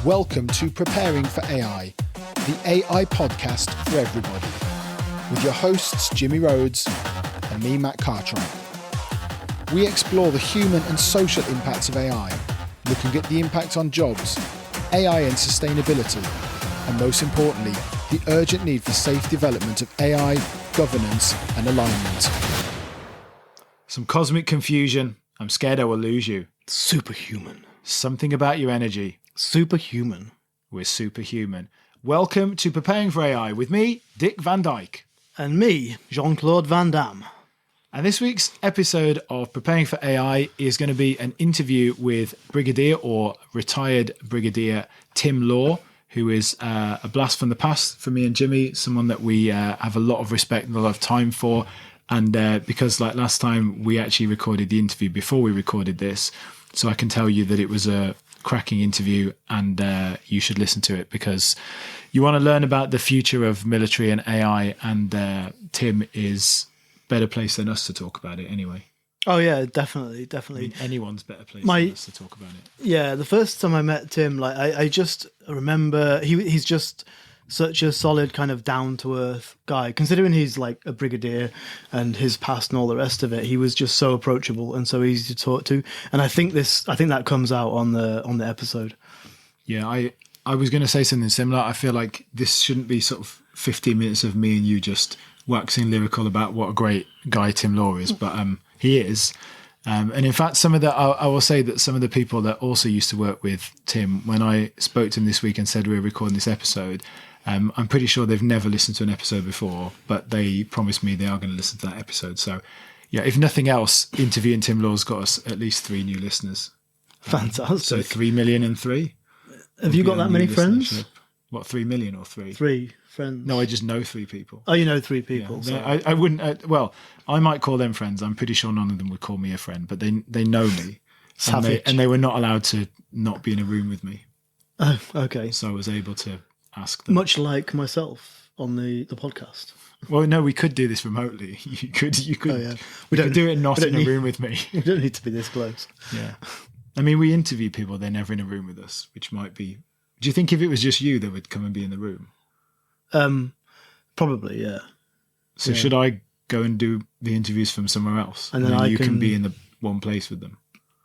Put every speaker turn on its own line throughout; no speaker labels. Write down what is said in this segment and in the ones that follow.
Welcome to Preparing for AI, the AI podcast for everybody, with your hosts Jimmy Rhodes and me, Matt Cartwright. We explore the human and social impacts of AI, looking at the impact on jobs, AI and sustainability, and most importantly, the urgent need for safe development of AI, governance, and alignment. Some cosmic confusion. I'm scared I will lose you.
Superhuman.
Something about your energy.
Superhuman.
We're superhuman. Welcome to Preparing for AI with me, Dick Van Dyke.
And me, Jean-Claude Van Damme.
And this week's episode of Preparing for AI is going to be an interview with Brigadier or retired Brigadier Tim Law, who is a blast from the past for me and Jimmy, someone that we have a lot of respect and a lot of time for. And because like last time, we actually recorded the interview before we recorded this, so I can tell you that it was a cracking interview, and you should listen to it because you want to learn about the future of military and AI, and Tim is better placed than us to talk about it anyway.
Oh yeah, definitely.
I mean, anyone's better placed than us to talk about it.
Yeah, the first time I met Tim, like I just remember he's just such a solid kind of down-to-earth guy. Considering he's like a brigadier and his past and all the rest of it, he was just so approachable and so easy to talk to. And I think that comes out on the episode.
Yeah, I was going to say something similar. I feel like this shouldn't be sort of 15 minutes of me and you just waxing lyrical about what a great guy Tim Law is, but he is. And in fact, I will say that some of the people that also used to work with Tim, when I spoke to him this week and said we were recording this episode, I'm pretty sure they've never listened to an episode before, but they promised me they are going to listen to that episode. So, yeah, if nothing else, interviewing Tim Law's got us at least 3 new listeners.
Fantastic.
So 3 million and 3.
Have you got that many friends?
What, 3 million or 3?
3 friends.
No, I just know 3 people.
Oh, you know 3 people.
Yeah, I wouldn't. Well, I might call them friends. I'm pretty sure none of them would call me a friend, but they know me, and they were not allowed to not be in a room with me.
Oh, okay.
So I was able to ask them.
Much like myself on the podcast.
Well, no, we could do this remotely. You could.
Oh, yeah.
We could do it not in a room with me.
We don't need to be this close.
Yeah. I mean, we interview people; they're never in a room with us, which might be. Do you think if it was just you, they would come and be in the room?
Probably, yeah.
So should I go and do the interviews from somewhere else,
and then
you can be in the one place with them?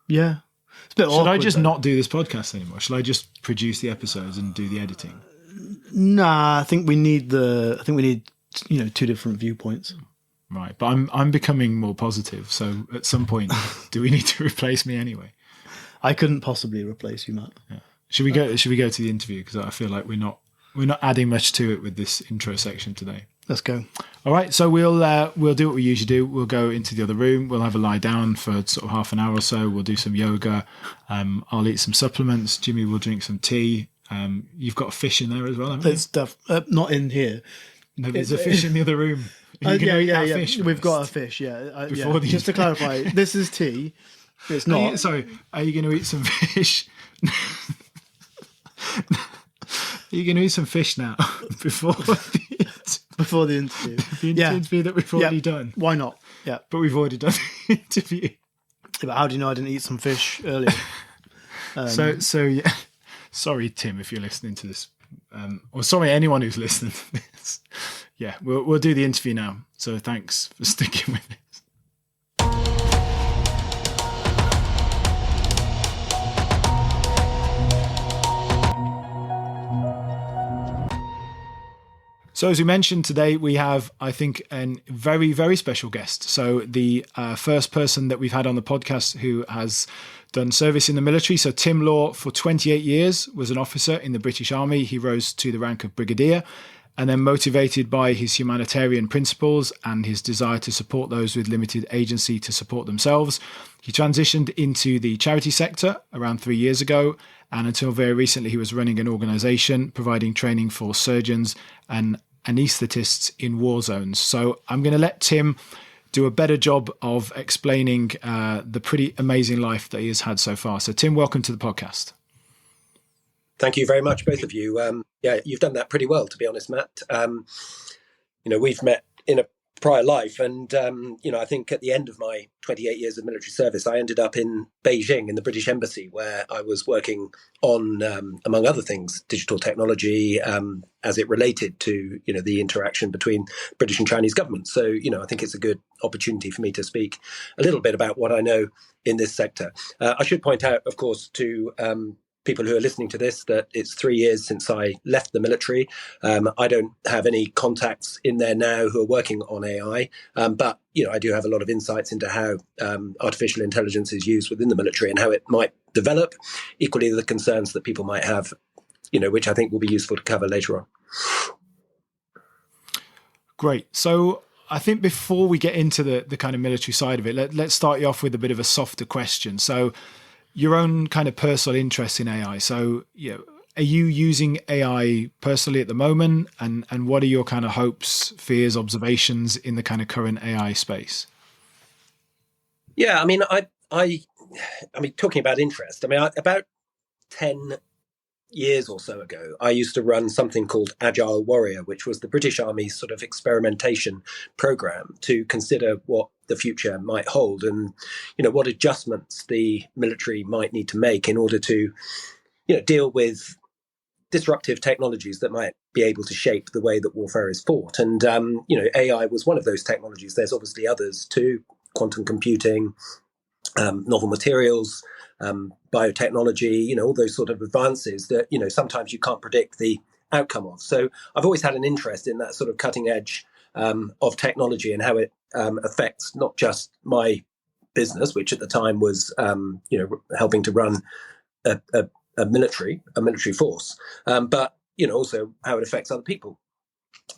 Yeah, it's a bit awkward.
Should I just not do this podcast anymore? Should I just produce the episodes and do the editing?
Nah, I think we need 2 different viewpoints.
Right, but I'm becoming more positive. So at some point, do we need to replace me anyway?
I couldn't possibly replace you, Matt.
Yeah. Should we go to the interview? Because I feel like we're not adding much to it with this intro section today.
Let's go.
All right, so we'll do what we usually do. We'll go into the other room. We'll have a lie down for sort of half an hour or so. We'll do some yoga. I'll eat some supplements. Jimmy will drink some tea. You've got a fish in there as well, haven't you?
There's not in here.
No, there's a fish in the other room.
Yeah.
Fish
We've got a fish. Yeah. Just to
interview.
clarify, this is tea. It's not.
Are you going to eat some fish? Are you going to eat some fish now before
the interview?
The interview that we've already done.
Why not? Yeah,
but we've already done the interview.
Yeah, but how do you know I didn't eat some fish earlier?
So yeah. Sorry, Tim, if you're listening to this, or sorry, anyone who's listening to this. Yeah, we'll do the interview now. So thanks for sticking with it. So as we mentioned today, we have, I think, a very, very special guest. So the first person that we've had on the podcast who has done service in the military. So Tim Law, for 28 years, was an officer in the British Army. He rose to the rank of brigadier, and then motivated by his humanitarian principles and his desire to support those with limited agency to support themselves, he transitioned into the charity sector around 3 years ago. And until very recently, he was running an organisation providing training for surgeons and anaesthetists in war zones. So I'm going to let Tim do a better job of explaining the pretty amazing life that he has had so far. So Tim, welcome to the podcast.
Thank you very much, both of you. You've done that pretty well, to be honest, Matt. We've met in a prior life. And, I think at the end of my 28 years of military service, I ended up in Beijing in the British Embassy, where I was working on, among other things, digital technology as it related to, the interaction between British and Chinese governments. So, I think it's a good opportunity for me to speak a little bit about what I know in this sector. I should point out, of course, to people who are listening to this, that it's 3 years since I left the military. I don't have any contacts in there now who are working on AI, but I do have a lot of insights into how artificial intelligence is used within the military and how it might develop. Equally, the concerns that people might have, which I think will be useful to cover later on.
Great. So I think before we get into the kind of military side of it, let's start you off with a bit of a softer question. So your own kind of personal interest in AI. So, are you using AI personally at the moment? And what are your kind of hopes, fears, observations in the kind of current AI space?
Yeah, I mean, talking about interest, about 10 years or so ago, I used to run something called Agile Warrior, which was the British Army's sort of experimentation program to consider what the future might hold and, what adjustments the military might need to make in order to, deal with disruptive technologies that might be able to shape the way that warfare is fought. And, AI was one of those technologies. There's obviously others too, quantum computing, novel materials, biotechnology, all those sort of advances that, sometimes you can't predict the outcome of. So I've always had an interest in that sort of cutting edge of technology and how it affects not just my business, which at the time was, helping to run a military force, but, also how it affects other people.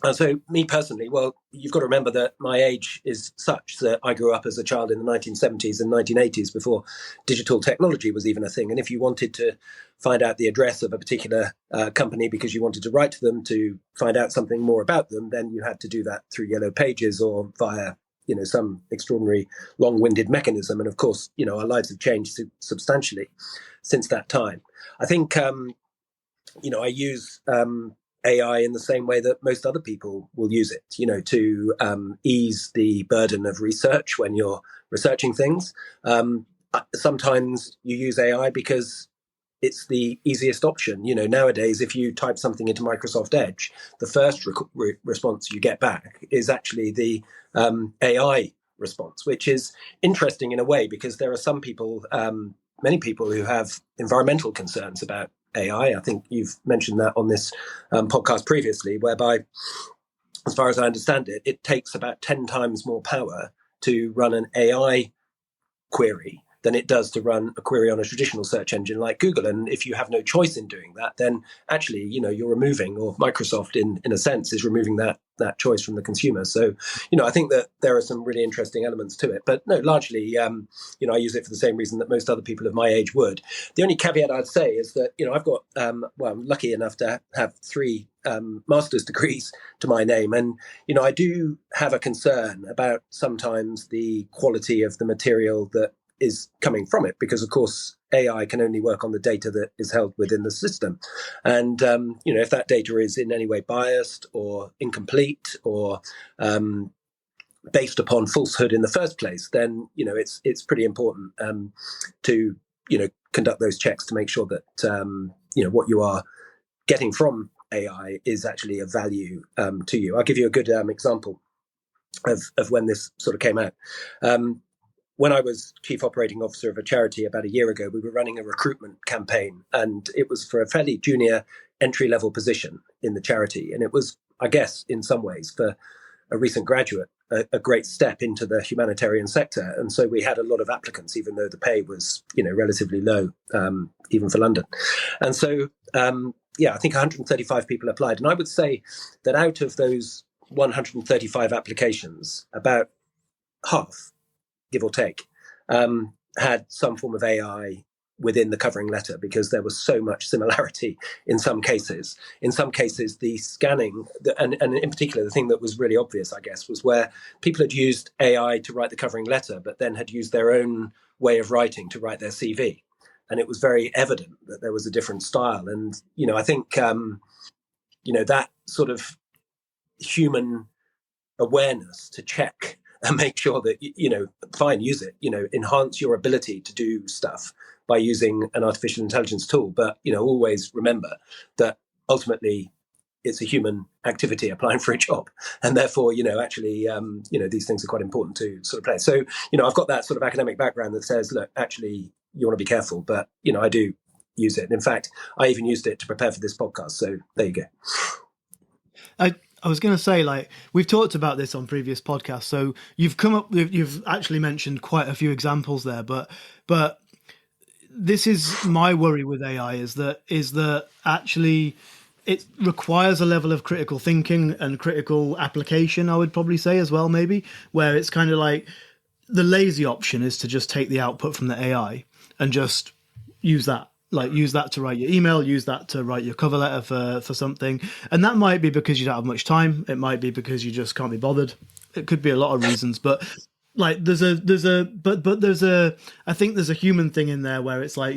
And so me personally, well, you've got to remember that my age is such that I grew up as a child in the 1970s and 1980s before digital technology was even a thing. And if you wanted to find out the address of a particular company because you wanted to write to them to find out something more about them, then you had to do that through Yellow Pages or via, some extraordinary long-winded mechanism. And of course, our lives have changed substantially since that time. I think, I use AI in the same way that most other people will use it, to ease the burden of research when you're researching things. Sometimes you use AI because it's the easiest option. Nowadays, if you type something into Microsoft Edge, the first response you get back is actually the AI response, which is interesting in a way because there are some people, many people who have environmental concerns about AI. I think you've mentioned that on this podcast previously, whereby, as far as I understand it, it takes about 10 times more power to run an AI query than it does to run a query on a traditional search engine like Google. And if you have no choice in doing that, then actually, you're removing, or Microsoft in a sense is removing that choice from the consumer. So, I think that there are some really interesting elements to it. But no, largely, I use it for the same reason that most other people of my age would. The only caveat I'd say is that, I've got, I'm lucky enough to have 3 master's degrees to my name. And, I do have a concern about sometimes the quality of the material that is coming from it, because of course AI can only work on the data that is held within the system. And if that data is in any way biased or incomplete or based upon falsehood in the first place, then it's pretty important to conduct those checks to make sure that what you are getting from AI is actually of value to you. I'll give you a good example of when this sort of came out. When I was chief operating officer of a charity about a year ago, we were running a recruitment campaign, and it was for a fairly junior entry-level position in the charity. And it was, I guess, in some ways, for a recent graduate, a great step into the humanitarian sector. And so we had a lot of applicants, even though the pay was, relatively low, even for London. And so, I think 135 people applied. And I would say that out of those 135 applications, about half, give or take, had some form of AI within the covering letter, because there was so much similarity in some cases. In some cases, the scanning, and in particular, the thing that was really obvious, I guess, was where people had used AI to write the covering letter, but then had used their own way of writing to write their CV. And it was very evident that there was a different style. And, I think, that sort of human awareness to check and make sure that, fine, use it, enhance your ability to do stuff by using an artificial intelligence tool. But, always remember that ultimately it's a human activity applying for a job. And therefore, actually, these things are quite important to sort of play. So, I've got that sort of academic background that says, look, actually, you want to be careful. But, I do use it. And in fact, I even used it to prepare for this podcast. So there you go.
I was going to say, like, we've talked about this on previous podcasts. So you've actually mentioned quite a few examples there, but this is my worry with AI is that actually it requires a level of critical thinking and critical application, I would probably say as well, maybe, where it's kind of like the lazy option is to just take the output from the AI and just use that. Like, use that to write your email, use that to write your cover letter for something. And that might be because you don't have much time. It might be because you just can't be bothered. It could be a lot of reasons, but like I think there's a human thing in there where it's like,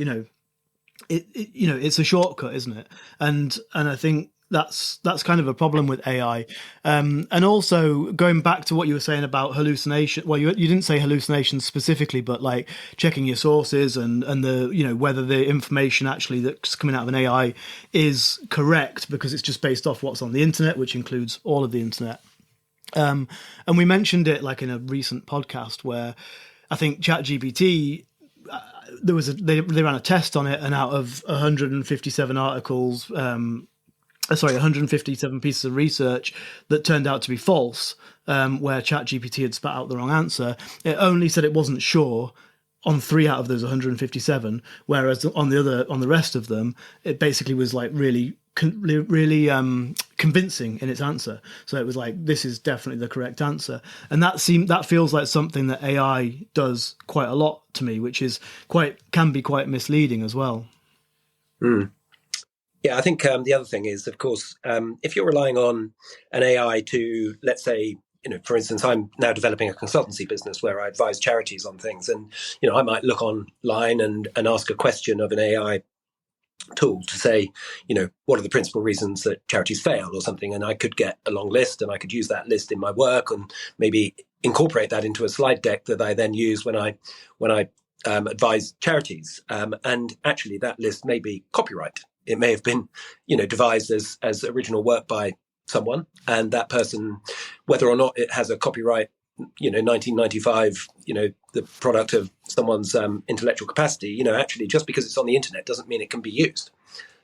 it's a shortcut, isn't it? And I think that's kind of a problem with AI. And also going back to what you were saying about hallucination. Well, you didn't say hallucinations specifically, but like checking your sources and the, whether the information actually that's coming out of an AI is correct because it's just based off what's on the internet, which includes all of the internet. And we mentioned it like in a recent podcast where I think ChatGPT, they ran a test on it, and out of 157 articles, 157 pieces of research that turned out to be false, where ChatGPT had spat out the wrong answer, it only said it wasn't sure on 3 out of those 157, whereas on the rest of them, it basically was like really convincing in its answer. So it was like, this is definitely the correct answer. And that feels like something that AI does quite a lot to me, which is can be quite misleading as well.
Mm. Yeah, I think the other thing is, of course, if you're relying on an AI to, let's say, for instance, I'm now developing a consultancy business where I advise charities on things. And, I might look online and ask a question of an AI tool to say, what are the principal reasons that charities fail or something? And I could get a long list and I could use that list in my work and maybe incorporate that into a slide deck that I then use when I advise charities. And actually that list may be copyright. It may have been, devised as original work by someone, and that person, whether or not it has a copyright, 1995, the product of someone's intellectual capacity, actually just because it's on the internet doesn't mean it can be used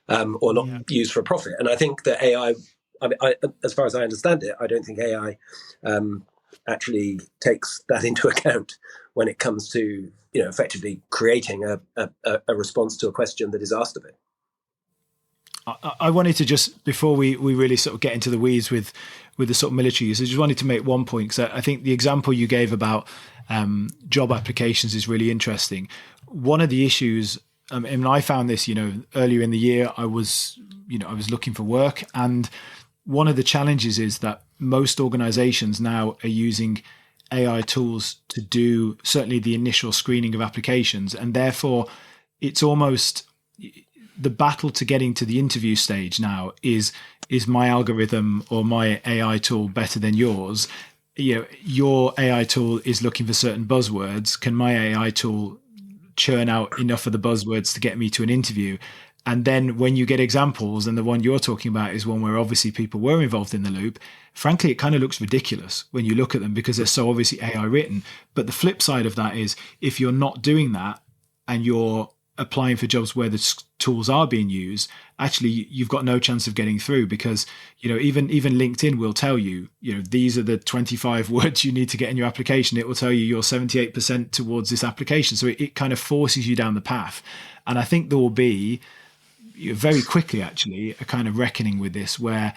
or not used for profit. And I think that AI, as far as I understand it, I don't think AI actually takes that into account when it comes to, effectively creating a response to a question that is asked of it.
I wanted to just, before we really sort of get into the weeds with the sort of military use, I just wanted to make one point, because I think the example you gave about job applications is really interesting. One of the issues, and I found this, earlier in the year, I was looking for work, and one of the challenges is that most organizations now are using AI tools to do certainly the initial screening of applications, and therefore it's almost the battle to getting to the interview stage now is my algorithm or my AI tool better than yours? Your AI tool is looking for certain buzzwords. Can my AI tool churn out enough of the buzzwords to get me to an interview? And then when you get examples, and the one you're talking about is one where obviously people were involved in the loop, frankly, it kind of looks ridiculous when you look at them because they're so obviously AI written. But the flip side of that is, if you're not doing that and you're applying for jobs where the tools are being used, actually you've got no chance of getting through, because even LinkedIn will tell you, these are the 25 words you need to get in your application. It will tell you you're 78% towards this application, so it kind of forces you down the path. And I think there will be very quickly actually a kind of reckoning with this, where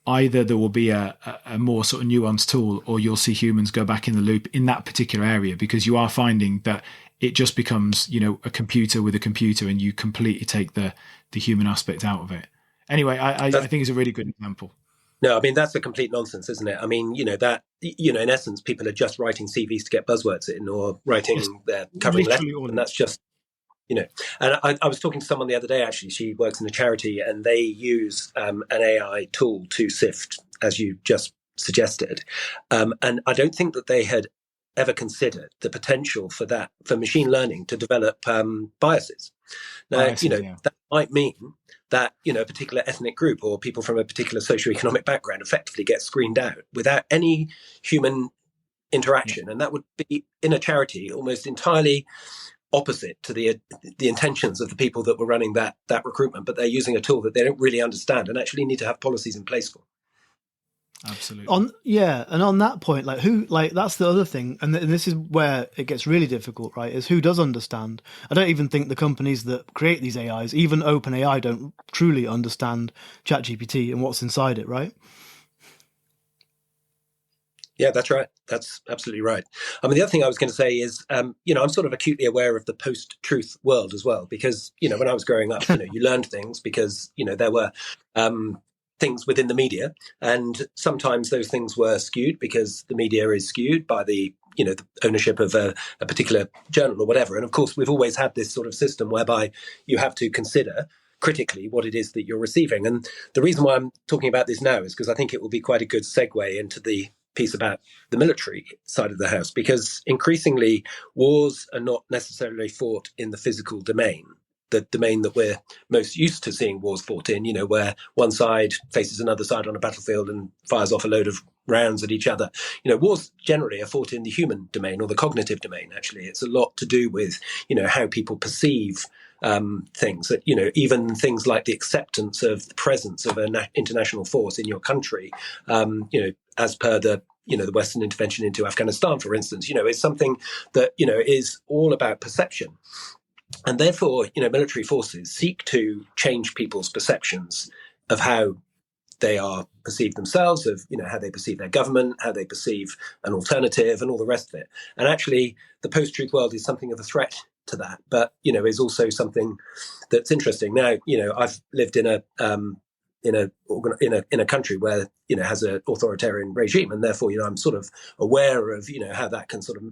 either there will be a more sort of nuanced tool, or you'll see humans go back in the loop in that particular area, because you are finding that it just becomes, a computer with a computer, and you completely take the human aspect out of it. Anyway, I think it's a really good example.
No, I mean, that's a complete nonsense, isn't it? I mean, that, in essence, people are just writing CVs to get buzzwords in, or writing their covering letter. And that's just, and I was talking to someone the other day, actually. She works in a charity, and they use an AI tool to sift, as you just suggested. And I don't think that they had ever considered the potential for machine learning to develop biases. Now, that might mean that, a particular ethnic group or people from a particular socioeconomic background effectively get screened out without any human interaction. Yeah. And that would be, in a charity, almost entirely opposite to the intentions of the people that were running that recruitment, but they're using a tool that they don't really understand and actually need to have policies in place for.
Absolutely.
And on that point, that's the other thing, and this is where it gets really difficult, right? Is who does understand? I don't even think the companies that create these AIs, even OpenAI, don't truly understand ChatGPT and what's inside it, right?
Yeah, that's right. That's absolutely right. I mean, the other thing I was going to say is, I'm sort of acutely aware of the post-truth world as well, because, when I was growing up, you learned things because, there were things within the media, and sometimes those things were skewed because the media is skewed by the ownership of a particular journal or whatever. And of course, we've always had this sort of system whereby you have to consider critically what it is that you're receiving. And the reason why I'm talking about this now is because I think it will be quite a good segue into the piece about the military side of the house, because increasingly wars are not necessarily fought in the physical domain, the domain that we're most used to seeing wars fought in, where one side faces another side on a battlefield and fires off a load of rounds at each other. Wars generally are fought in the human domain or the cognitive domain. Actually, it's a lot to do with, how people perceive things that, even things like the acceptance of the presence of an international force in your country, as per the Western intervention into Afghanistan, for instance, is something that, is all about perception. And therefore, military forces seek to change people's perceptions of how they are perceived themselves, of, how they perceive their government, how they perceive an alternative and all the rest of it. And actually, the post-truth world is something of a threat to that, but, is also something that's interesting. Now, I've lived in a country where has an authoritarian regime, and therefore I'm sort of aware of how that can sort of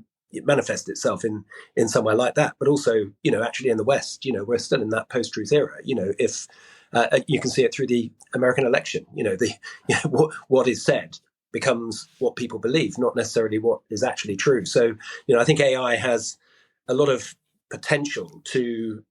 manifest itself in somewhere like that. But also actually in the West, we're still in that post-truth era. If you can see it through the American election, what is said becomes what people believe, not necessarily what is actually true. So I think AI has a lot of potential to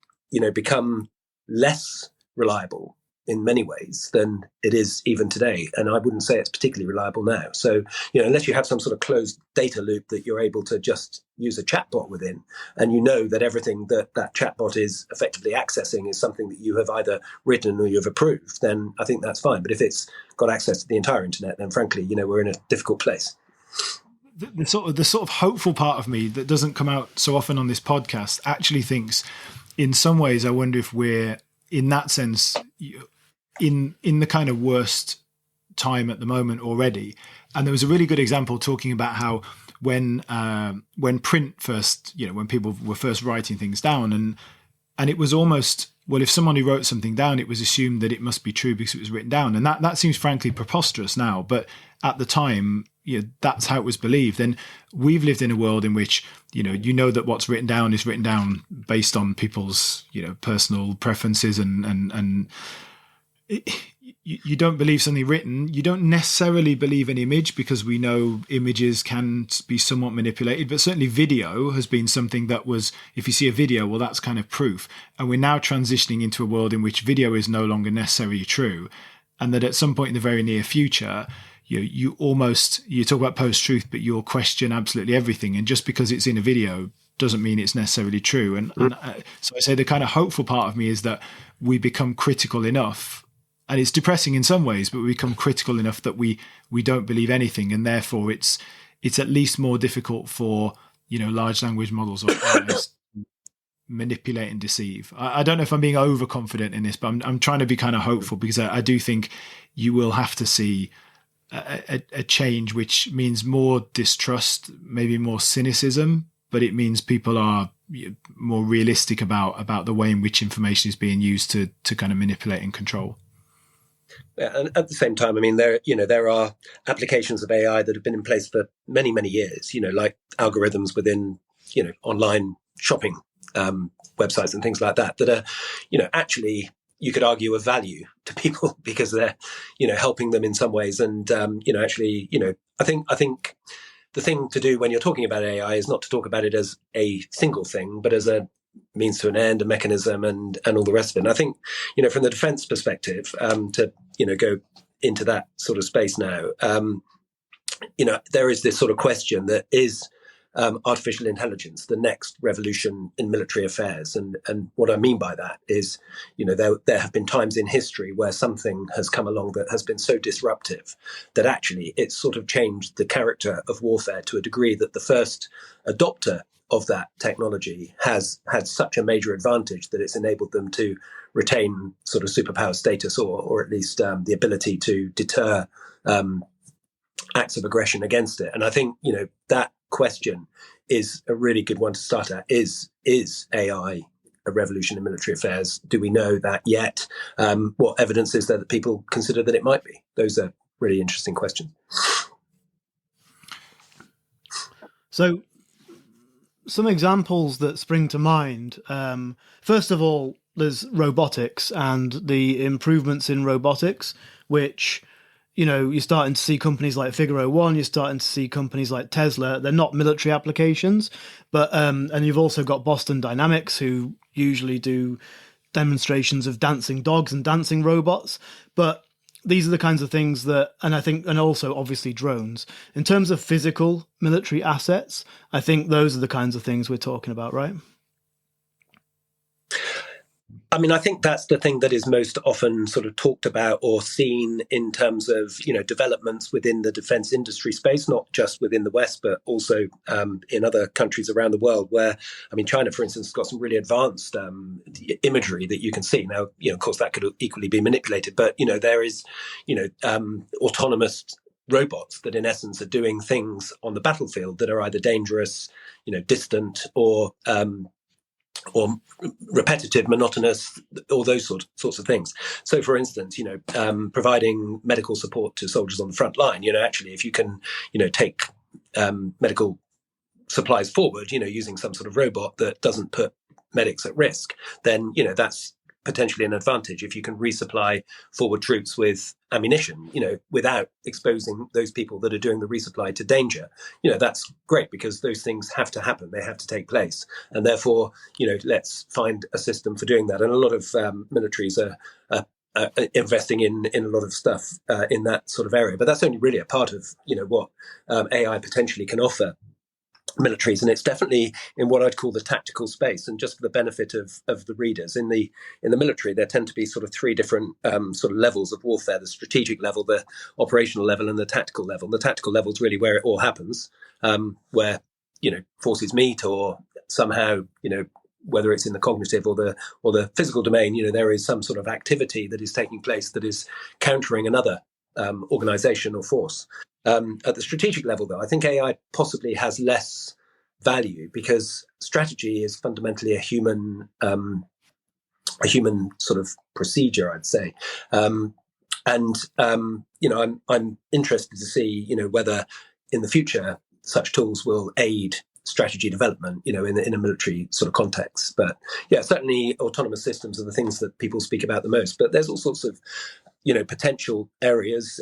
become less reliable in many ways than it is even today. And I wouldn't say it's particularly reliable now. So, unless you have some sort of closed data loop that you're able to just use a chatbot within, and that everything that chatbot is effectively accessing is something that you have either written or you've approved, then I think that's fine. But if it's got access to the entire internet, then frankly, we're in a difficult place.
The sort of hopeful part of me that doesn't come out so often on this podcast actually thinks, in some ways, I wonder if we're, in that sense, in the kind of worst time at the moment already. And there was a really good example talking about how when print first, when people were first writing things down, and it was almost, well, if somebody wrote something down, it was assumed that it must be true because it was written down. And that seems frankly preposterous now, but at the time, that's how it was believed. And we've lived in a world in which, that what's written down is written down based on people's, personal preferences and you don't believe something written. You don't necessarily believe an image because we know images can be somewhat manipulated, but certainly video has been something that was, if you see a video, well, that's kind of proof. And we're now transitioning into a world in which video is no longer necessarily true. And that at some point in the very near future, you talk about post-truth, but you'll question absolutely everything. And just because it's in a video doesn't mean it's necessarily true. And so I say the kind of hopeful part of me is that we become critical enough. And it's depressing in some ways, but we become critical enough that we don't believe anything, and therefore it's at least more difficult for large language models or others to manipulate and deceive. I don't know if I'm being overconfident in this, but I'm trying to be kind of hopeful, because I do think you will have to see a change, which means more distrust, maybe more cynicism, but it means people are more realistic about the way in which information is being used to kind of manipulate and control.
Yeah, and at the same time, I mean, there are applications of AI that have been in place for many, many years, like algorithms within, online shopping websites and things like that are, actually you could argue of value to people because they're, helping them in some ways. And, actually, I think the thing to do when you're talking about AI is not to talk about it as a single thing, but as a means to an end, a mechanism, and all the rest of it. And I think, from the defense perspective, to, go into that sort of space now, there is this sort of question that is artificial intelligence the next revolution in military affairs? And what I mean by that is, there have been times in history where something has come along that has been so disruptive that actually it's sort of changed the character of warfare to a degree that the first adopter of that technology has had such a major advantage that it's enabled them to retain sort of superpower status, or at least the ability to deter acts of aggression against it. And I think, that question is a really good one to start at. Is AI a revolution in military affairs? Do we know that yet? What evidence is there that people consider that it might be? Those are really interesting questions.
So some examples that spring to mind. First of all, there's robotics and the improvements in robotics, which, you're starting to see companies like Figaro 1, you're starting to see companies like Tesla. They're not military applications, but and you've also got Boston Dynamics, who usually do demonstrations of dancing dogs and dancing robots. But these are the kinds of things that, and also obviously drones. In terms of physical military assets, I think those are the kinds of things we're talking about, right?
I mean, I think that's the thing that is most often sort of talked about or seen in terms of, developments within the defense industry space, not just within the West, but also in other countries around the world where, China, for instance, has got some really advanced imagery that you can see. Now, of course, that could equally be manipulated, but, there is, autonomous robots that in essence are doing things on the battlefield that are either dangerous, distant, or repetitive, monotonous, all those sorts of things. So, for instance, providing medical support to soldiers on the front line. Actually, if you can, take medical supplies forward, using some sort of robot that doesn't put medics at risk, then that's potentially an advantage. If you can resupply forward troops with ammunition, without exposing those people that are doing the resupply to danger, that's great, because those things have to happen. They have to take place. And therefore, let's find a system for doing that. And a lot of militaries are investing in a lot of stuff in that sort of area. But that's only really a part of, what AI potentially can offer militaries, and it's definitely in what I'd call the tactical space. And just for the benefit of the readers, in the military, there tend to be sort of three different sort of levels of warfare: the strategic level, the operational level, and the tactical level. The tactical level is really where it all happens, where forces meet, or somehow whether it's in the cognitive or the physical domain, there is some sort of activity that is taking place that is countering another organization or force. At the strategic level, though, I think AI possibly has less value, because strategy is fundamentally a human sort of procedure, I'd say. I'm interested to see, whether in the future such tools will aid strategy development, in a military sort of context. But yeah, certainly autonomous systems are the things that people speak about the most. But there's all sorts of potential areas,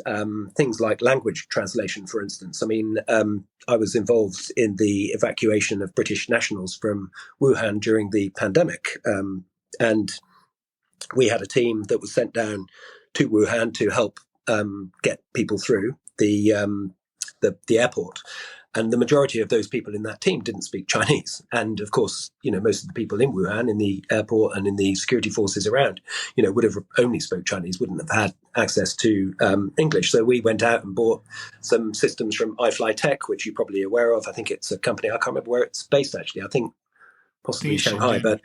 things like language translation, for instance. I was involved in the evacuation of British nationals from Wuhan during the pandemic. And we had a team that was sent down to Wuhan to help get people through the airport. And the majority of those people in that team didn't speak Chinese. And of course, most of the people in Wuhan, in the airport and in the security forces around, would have only spoke Chinese, wouldn't have had access to English. So we went out and bought some systems from iFly Tech, which you're probably aware of. I think it's a company, I can't remember where it's based, actually. I think possibly Shanghai, but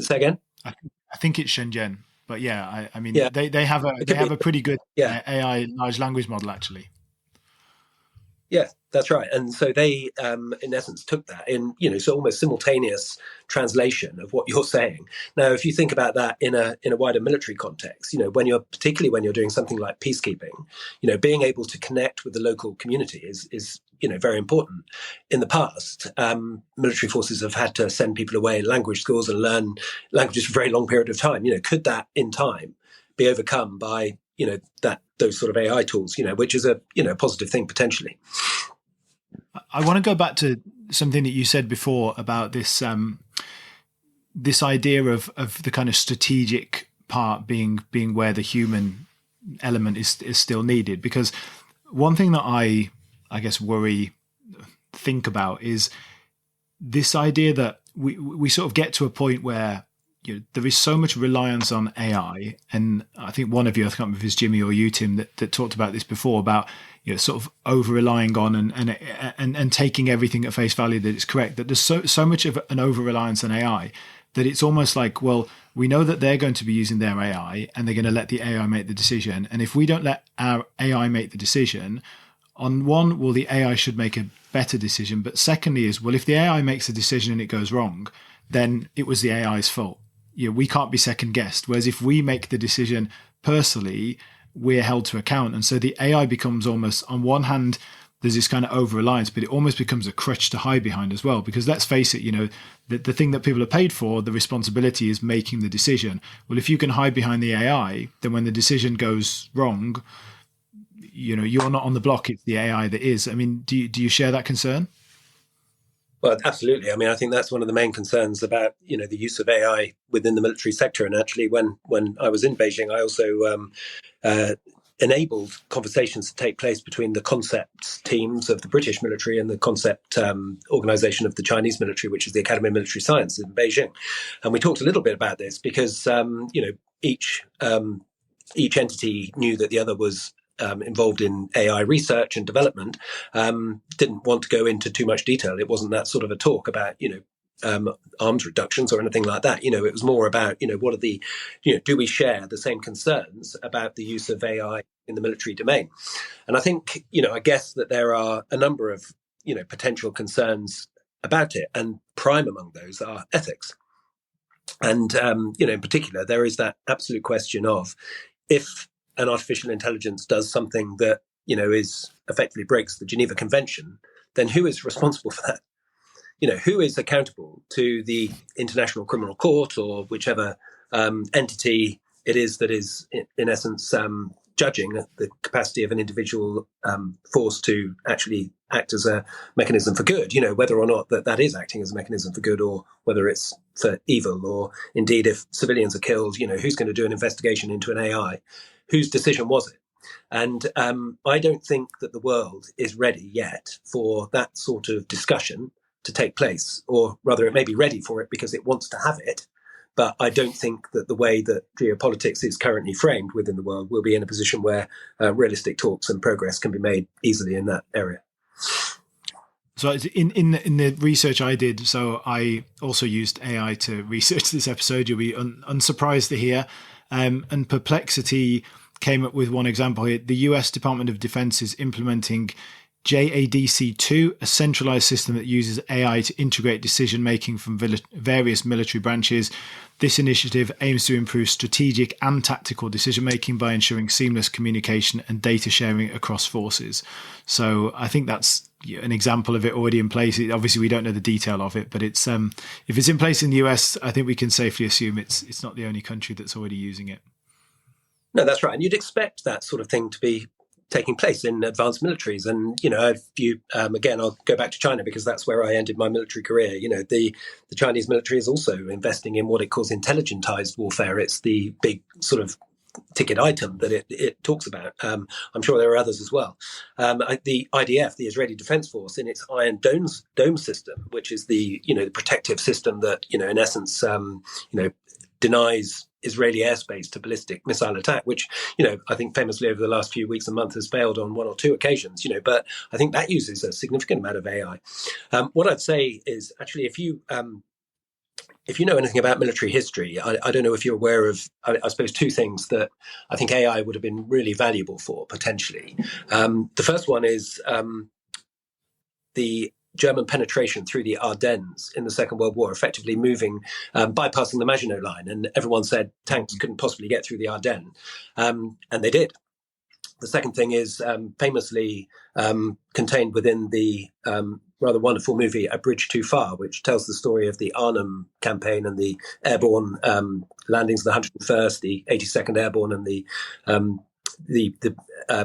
say again?
I think it's Shenzhen. But yeah,
yeah.
They have a pretty good AI large language model, actually.
Yeah, that's right. And so they, in essence, took that in, so almost simultaneous translation of what you're saying. Now, if you think about that in a wider military context, particularly when you're doing something like peacekeeping, being able to connect with the local community is very important. In the past, military forces have had to send people away in language schools and learn languages for a very long period of time. Could that in time be overcome by those sort of AI tools, which is a positive thing potentially.
I want to go back to something that you said before about this this idea of the kind of strategic part being where the human element is still needed. Because one thing that I guess think about is this idea that we sort of get to a point where there is so much reliance on AI, and I think one of you, I can't remember if it's Jimmy or you, Tim, that talked about this before about sort of over relying on and taking everything at face value that it's correct. That there's so much of an over reliance on AI that it's almost like, well, we know that they're going to be using their AI and they're going to let the AI make the decision, and if we don't let our AI make the decision, on one, well, the AI should make a better decision, but secondly is, well, if the AI makes a decision and it goes wrong, then it was the AI's fault. We can't be second guessed. Whereas if we make the decision personally, we're held to account. And so the AI becomes almost, on one hand, there's this kind of over reliance, but it almost becomes a crutch to hide behind as well. Because let's face it, the thing that people are paid for, the responsibility is making the decision. Well, if you can hide behind the AI, then when the decision goes wrong, you're not on the block. It's the AI that is. I mean, do you share that concern?
Well, absolutely. I mean, I think that's one of the main concerns about, the use of AI within the military sector. And actually, when I was in Beijing, I also enabled conversations to take place between the concepts teams of the British military and the concept organization of the Chinese military, which is the Academy of Military Sciences in Beijing. And we talked a little bit about this because, each entity knew that the other was involved in AI research and development, didn't want to go into too much detail. It wasn't that sort of a talk about, arms reductions or anything like that. It was more about, what are the, do we share the same concerns about the use of AI in the military domain? And I think, I guess that there are a number of, potential concerns about it. And prime among those are ethics. And, in particular, there is that absolute question of if an artificial intelligence does something that, is effectively breaks the Geneva Convention, then who is responsible for that? Who is accountable to the International Criminal Court or whichever entity it is that is, in essence, judging the capacity of an individual force to actually act as a mechanism for good, whether or not that is acting as a mechanism for good or whether it's for evil, or indeed if civilians are killed, who's going to do an investigation into an AI? Whose decision was it? And I don't think that the world is ready yet for that sort of discussion to take place, or rather it may be ready for it because it wants to have it. But I don't think that the way that geopolitics is currently framed within the world will be in a position where realistic talks and progress can be made easily in that area.
So in the research I did, so I also used AI to research this episode. You'll be unsurprised to hear. And Perplexity came up with one example here. The US Department of Defense is implementing JADC2, a centralized system that uses AI to integrate decision-making from various military branches. This initiative aims to improve strategic and tactical decision-making by ensuring seamless communication and data sharing across forces. So I think that's an example of it already in place. Obviously, we don't know the detail of it, but it's if it's in place in the US, I think we can safely assume it's not the only country that's already using it.
No, that's right. And you'd expect that sort of thing to be taking place in advanced militaries. And, if you, again, I'll go back to China because that's where I ended my military career. The Chinese military is also investing in what it calls intelligentized warfare. It's the big sort of ticket item that it talks about. I'm sure there are others as well. The IDF, the Israeli Defense Force, in its Iron Dome system, which is the protective system that in essence denies Israeli airspace to ballistic missile attack, which I think famously over the last few weeks and months has failed on one or two occasions. But I think that uses a significant amount of AI. What I'd say is actually if you know anything about military history, I don't know if you're aware of, I suppose, two things that I think AI would have been really valuable for, potentially. The first one is the German penetration through the Ardennes in the Second World War, effectively moving, bypassing the Maginot Line. And everyone said tanks couldn't possibly get through the Ardennes. And they did. the second thing is famously contained within the rather wonderful movie A Bridge Too Far, which tells the story of the Arnhem campaign and the airborne landings of the 101st, the 82nd Airborne, and the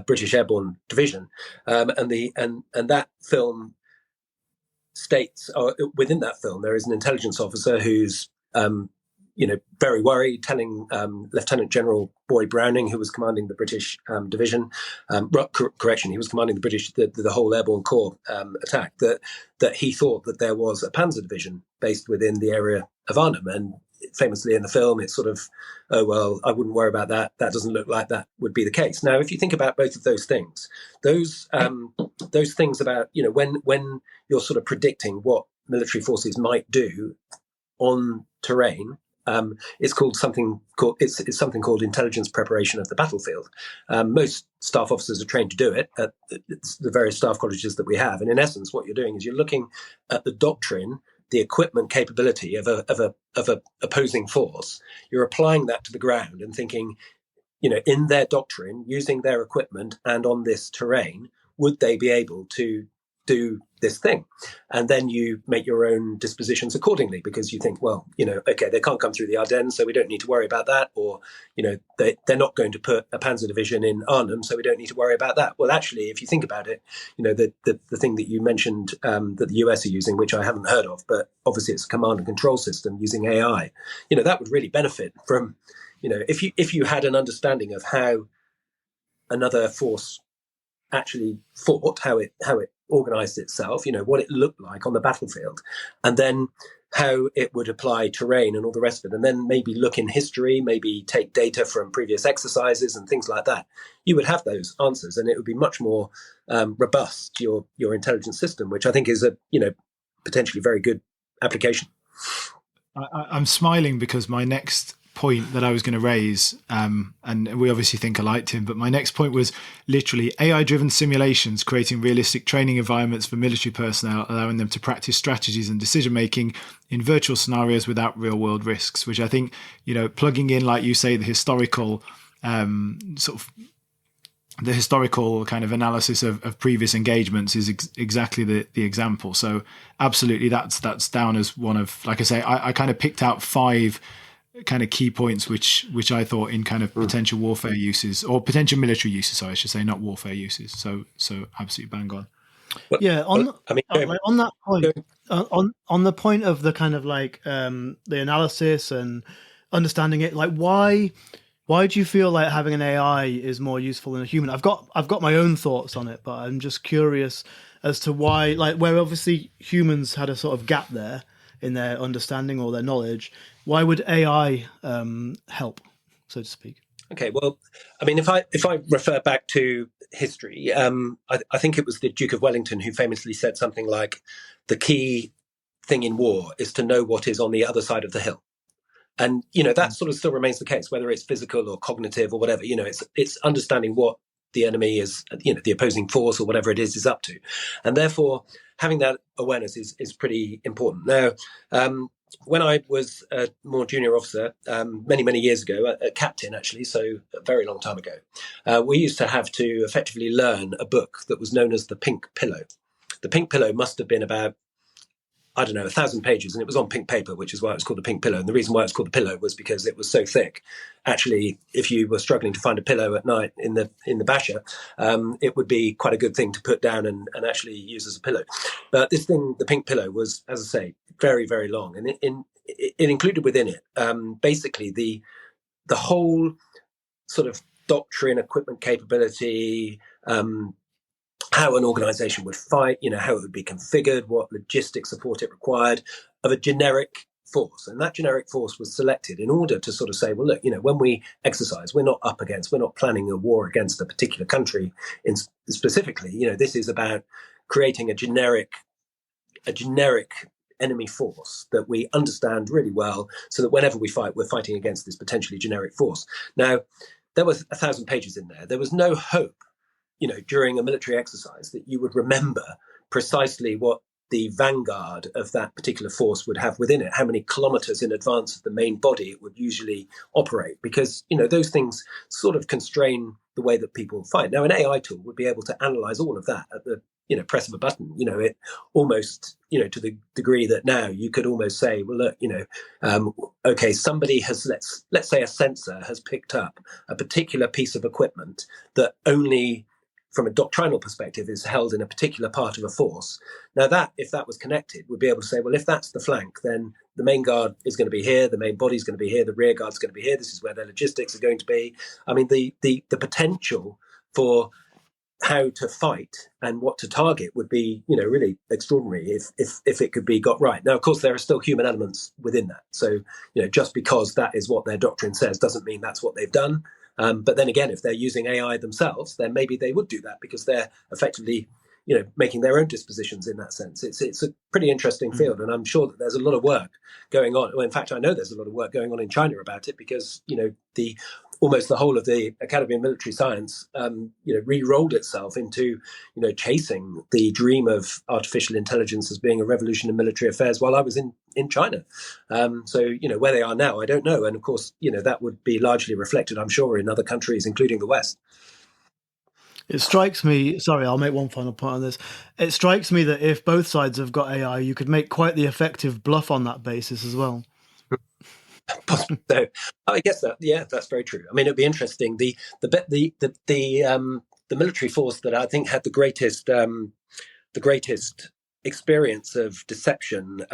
British Airborne Division, and that film states, within that film, there is an intelligence officer who's very worried, telling Lieutenant General Boyd Browning, who was commanding the British division, he was commanding the whole Airborne Corps attack, that he thought that there was a Panzer division based within the area of Arnhem. And famously in the film, it's sort of, oh, well, I wouldn't worry about that. That doesn't look like that would be the case. Now, if you think about both of those things, those things about, when you're sort of predicting what military forces might do on terrain, it's something called intelligence preparation of the battlefield. Most staff officers are trained to do it at the various staff colleges that we have. And in essence, what you're doing is you're looking at the doctrine, the equipment capability of a opposing force. You're applying that to the ground and thinking, in their doctrine, using their equipment and on this terrain, would they be able to do this thing? And then you make your own dispositions accordingly, because you think, well, okay, they can't come through the Ardennes, so we don't need to worry about that. Or, they're not going to put a Panzer division in Arnhem, so we don't need to worry about that. Well, actually, if you think about it, the thing that you mentioned that the US are using, which I haven't heard of, but obviously it's a command and control system using AI, that would really benefit from, if you had an understanding of how another force actually fought, how it organized itself, what it looked like on the battlefield, and then how it would apply terrain and all the rest of it, and then maybe look in history, maybe take data from previous exercises and things like that, you would have those answers, and it would be much more robust, your intelligence system, which I think is a potentially very good application.
I'm smiling because my next point that I was going to raise, and we obviously think alike, Tim, but my next point was literally AI-driven simulations creating realistic training environments for military personnel, allowing them to practice strategies and decision-making in virtual scenarios without real-world risks, which I think, plugging in, like you say, the historical the historical kind of analysis of previous engagements is exactly the example. So absolutely, that's down as one of, like I say, I kind of picked out 5 kind of key points which I thought in kind of potential warfare uses, or potential military uses, sorry, I should say, not warfare uses. So absolutely bang on.
Yeah, on that point, on the point of the kind of like the analysis and understanding it, like why do you feel like having an AI is more useful than a human? I've got my own thoughts on it, but I'm just curious as to why, like, where obviously humans had a sort of gap there in their understanding or their knowledge, why would AI help, so to speak?
Okay, well, I mean, if I refer back to history, I think it was the Duke of Wellington who famously said something like, the key thing in war is to know what is on the other side of the hill. And, that sort of still remains the case, whether it's physical or cognitive or whatever, it's understanding what the enemy is, the opposing force or whatever it is up to. And therefore, having that awareness is pretty important. Now, when I was a more junior officer, many, many years ago, a captain actually, so a very long time ago, we used to have to effectively learn a book that was known as The Pink Pillow. The Pink Pillow must have been about, 1,000 pages, and it was on pink paper, which is why it was called the Pink Pillow. And the reason why it's called the pillow was because it was so thick. Actually, if you were struggling to find a pillow at night in the basher, it would be quite a good thing to put down and actually use as a pillow. But this thing, the Pink Pillow, was, as I say, very, very long, and it included within it basically the whole sort of doctrine, equipment capability, how an organization would fight, how it would be configured, what logistic support it required of a generic force. And that generic force was selected in order to sort of say, well, look, when we exercise, we're not planning a war against a particular country specifically. This is about creating a generic enemy force that we understand really well, so that whenever we fight, we're fighting against this potentially generic force. Now, there was 1,000 pages in there. There was no hope during a military exercise that you would remember precisely what the vanguard of that particular force would have within it, how many kilometers in advance of the main body it would usually operate, because, those things sort of constrain the way that people find. Now, an AI tool would be able to analyze all of that at the press of a button. It almost, to the degree that now you could almost say, well, look, okay, somebody has, let's say a sensor has picked up a particular piece of equipment that only from a doctrinal perspective is held in a particular part of a force. Now that, if that was connected, would be able to say, well, if that's the flank, then the main guard is going to be here, the main body is going to be here, the rear guard is going to be here, this is where their logistics are going to be. I mean, the potential for how to fight and what to target would be, really extraordinary if it could be got right. Now, of course, there are still human elements within that. So, just because that is what their doctrine says doesn't mean that's what they've done. But then again, if they're using AI themselves, then maybe they would do that because they're effectively, making their own dispositions in that sense. It's a pretty interesting field, and I'm sure that there's a lot of work going on. Well, in fact, I know there's a lot of work going on in China about it because, almost the whole of the Academy of Military Science, re-rolled itself into, chasing the dream of artificial intelligence as being a revolution in military affairs while I was in China. So, where they are now, I don't know. And of course, that would be largely reflected, I'm sure, in other countries, including the West.
It strikes me, sorry, I'll make one final point on this. It strikes me that if both sides have got AI, you could make quite the effective bluff on that basis as well.
So I guess that's very true. I mean, it'd be interesting. The military force that I think had the greatest experience of deception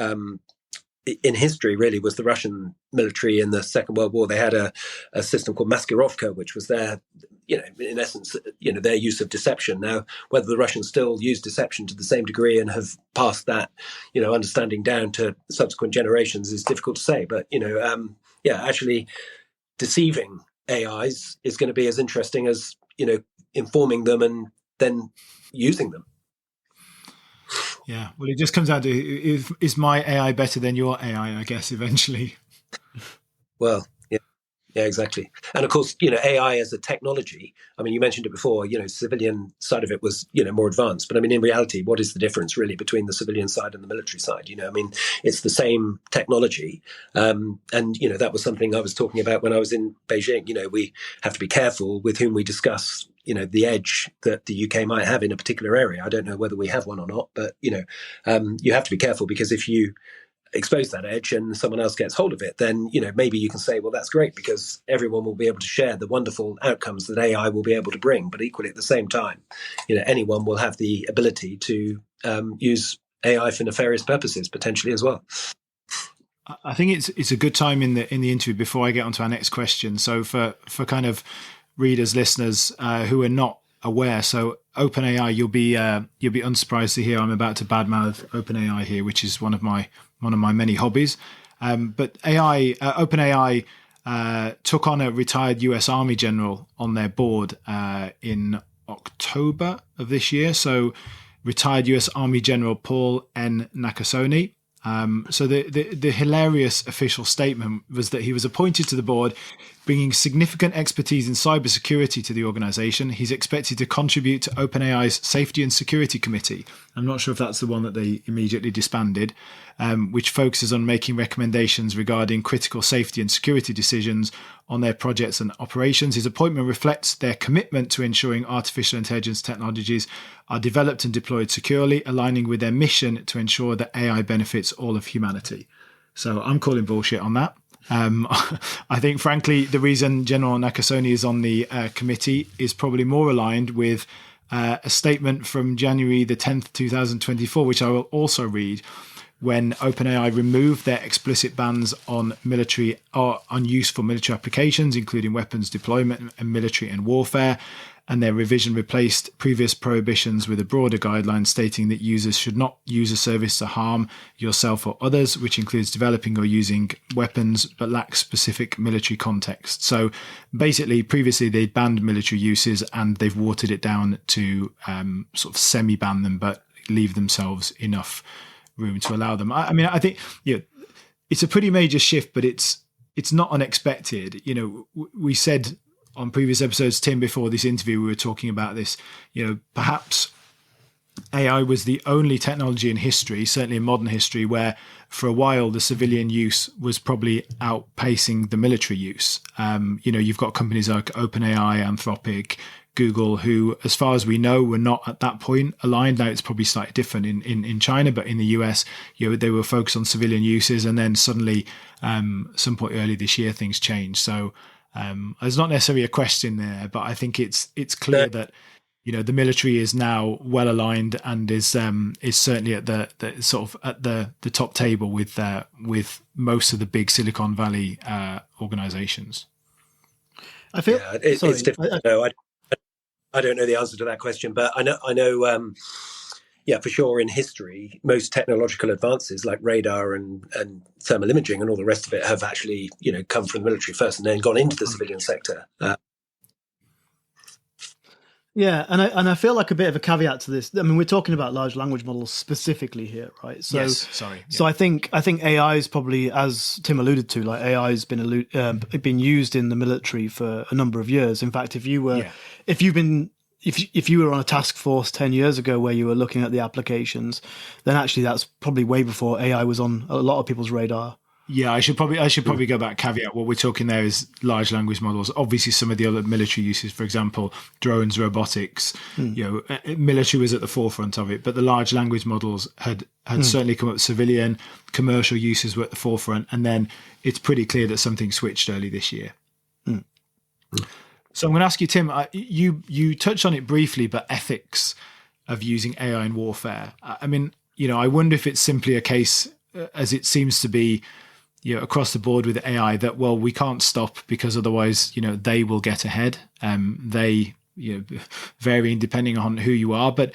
in history really was the Russian military in the Second World War. They had a system called Maskirovka, which was their, in essence, their use of deception. Now, whether the Russians still use deception to the same degree and have passed that, understanding down to subsequent generations is difficult to say. But, actually deceiving AIs is going to be as interesting as, informing them and then using them.
Yeah, well, it just comes down to is my AI better than your AI, I guess, eventually.
Well, yeah, exactly. And of course, AI as a technology, I mean, you mentioned it before, civilian side of it was, more advanced. But I mean, in reality, what is the difference really between the civilian side and the military side? I mean, it's the same technology. And, that was something I was talking about when I was in Beijing. We have to be careful with whom we discuss the edge that the UK might have in a particular area. I don't know whether we have one or not, but, you have to be careful because if you expose that edge and someone else gets hold of it, then, maybe you can say, well, that's great because everyone will be able to share the wonderful outcomes that AI will be able to bring. But equally at the same time, anyone will have the ability to use AI for nefarious purposes potentially as well.
I think it's a good time in the interview before I get on to our next question. So for kind of readers, listeners who are not aware, so OpenAI, you'll be unsurprised to hear I'm about to badmouth OpenAI here, which is one of my many hobbies. But OpenAI took on a retired US Army general on their board in October of this year. So retired US Army General Paul N. Nakasone. So the hilarious official statement was that he was appointed to the board, bringing significant expertise in cybersecurity to the organization. He's expected to contribute to OpenAI's Safety and Security Committee. I'm not sure if that's the one that they immediately disbanded, which focuses on making recommendations regarding critical safety and security decisions on their projects and operations. His appointment reflects their commitment to ensuring artificial intelligence technologies are developed and deployed securely, aligning with their mission to ensure that AI benefits all of humanity. So I'm calling bullshit on that. I think, frankly, the reason General Nakasone is on the committee is probably more aligned with a statement from January the 10th, 2024, which I will also read, when OpenAI removed their explicit bans on military or on use for military applications, including weapons deployment and military and warfare. And their revision replaced previous prohibitions with a broader guideline stating that users should not use a service to harm yourself or others, which includes developing or using weapons but lacks specific military context. So basically, previously they banned military uses and they've watered it down to sort of semi-ban them, but leave themselves enough room to allow them. I mean, I think it's a pretty major shift, but it's not unexpected. We said on previous episodes, Tim, before this interview, we were talking about this, perhaps AI was the only technology in history, certainly in modern history, where for a while the civilian use was probably outpacing the military use. You've got companies like OpenAI, Anthropic, Google, who, as far as we know, were not at that point aligned. Now it's probably slightly different in China, but in the US, they were focused on civilian uses, and then suddenly, some point early this year, things changed. So there's not necessarily a question there, but I think it's clear that the military is now well aligned and is certainly at the sort of at the top table with most of the big Silicon Valley organizations.
I feel it's difficult. I don't know the answer to that question, but I know. For sure, in history, most technological advances like radar and thermal imaging and all the rest of it have actually come from the military first and then gone into the civilian sector.
Yeah, and I feel like a bit of a caveat to this. I mean, we're talking about large language models specifically here, right? So,
yes, sorry. Yeah.
So I think AI is probably, as Tim alluded to, like AI has been used in the military for a number of years. In fact, if you were on a task force 10 years ago where you were looking at the applications, then actually that's probably way before AI was on a lot of people's radar.
Yeah, I should probably go back. Caveat: what we're talking there is large language models. Obviously, some of the other military uses, for example, drones, robotics. Military was at the forefront of it, but the large language models had certainly come up. Civilian, commercial uses were at the forefront, and then it's pretty clear that something switched early this year. So I'm going to ask you, Tim. You touched on it briefly, but ethics of using AI in warfare. I mean, I wonder if it's simply a case, as it seems to be, across the board with AI, that, well, we can't stop because otherwise, they will get ahead. They, varying depending on who you are. But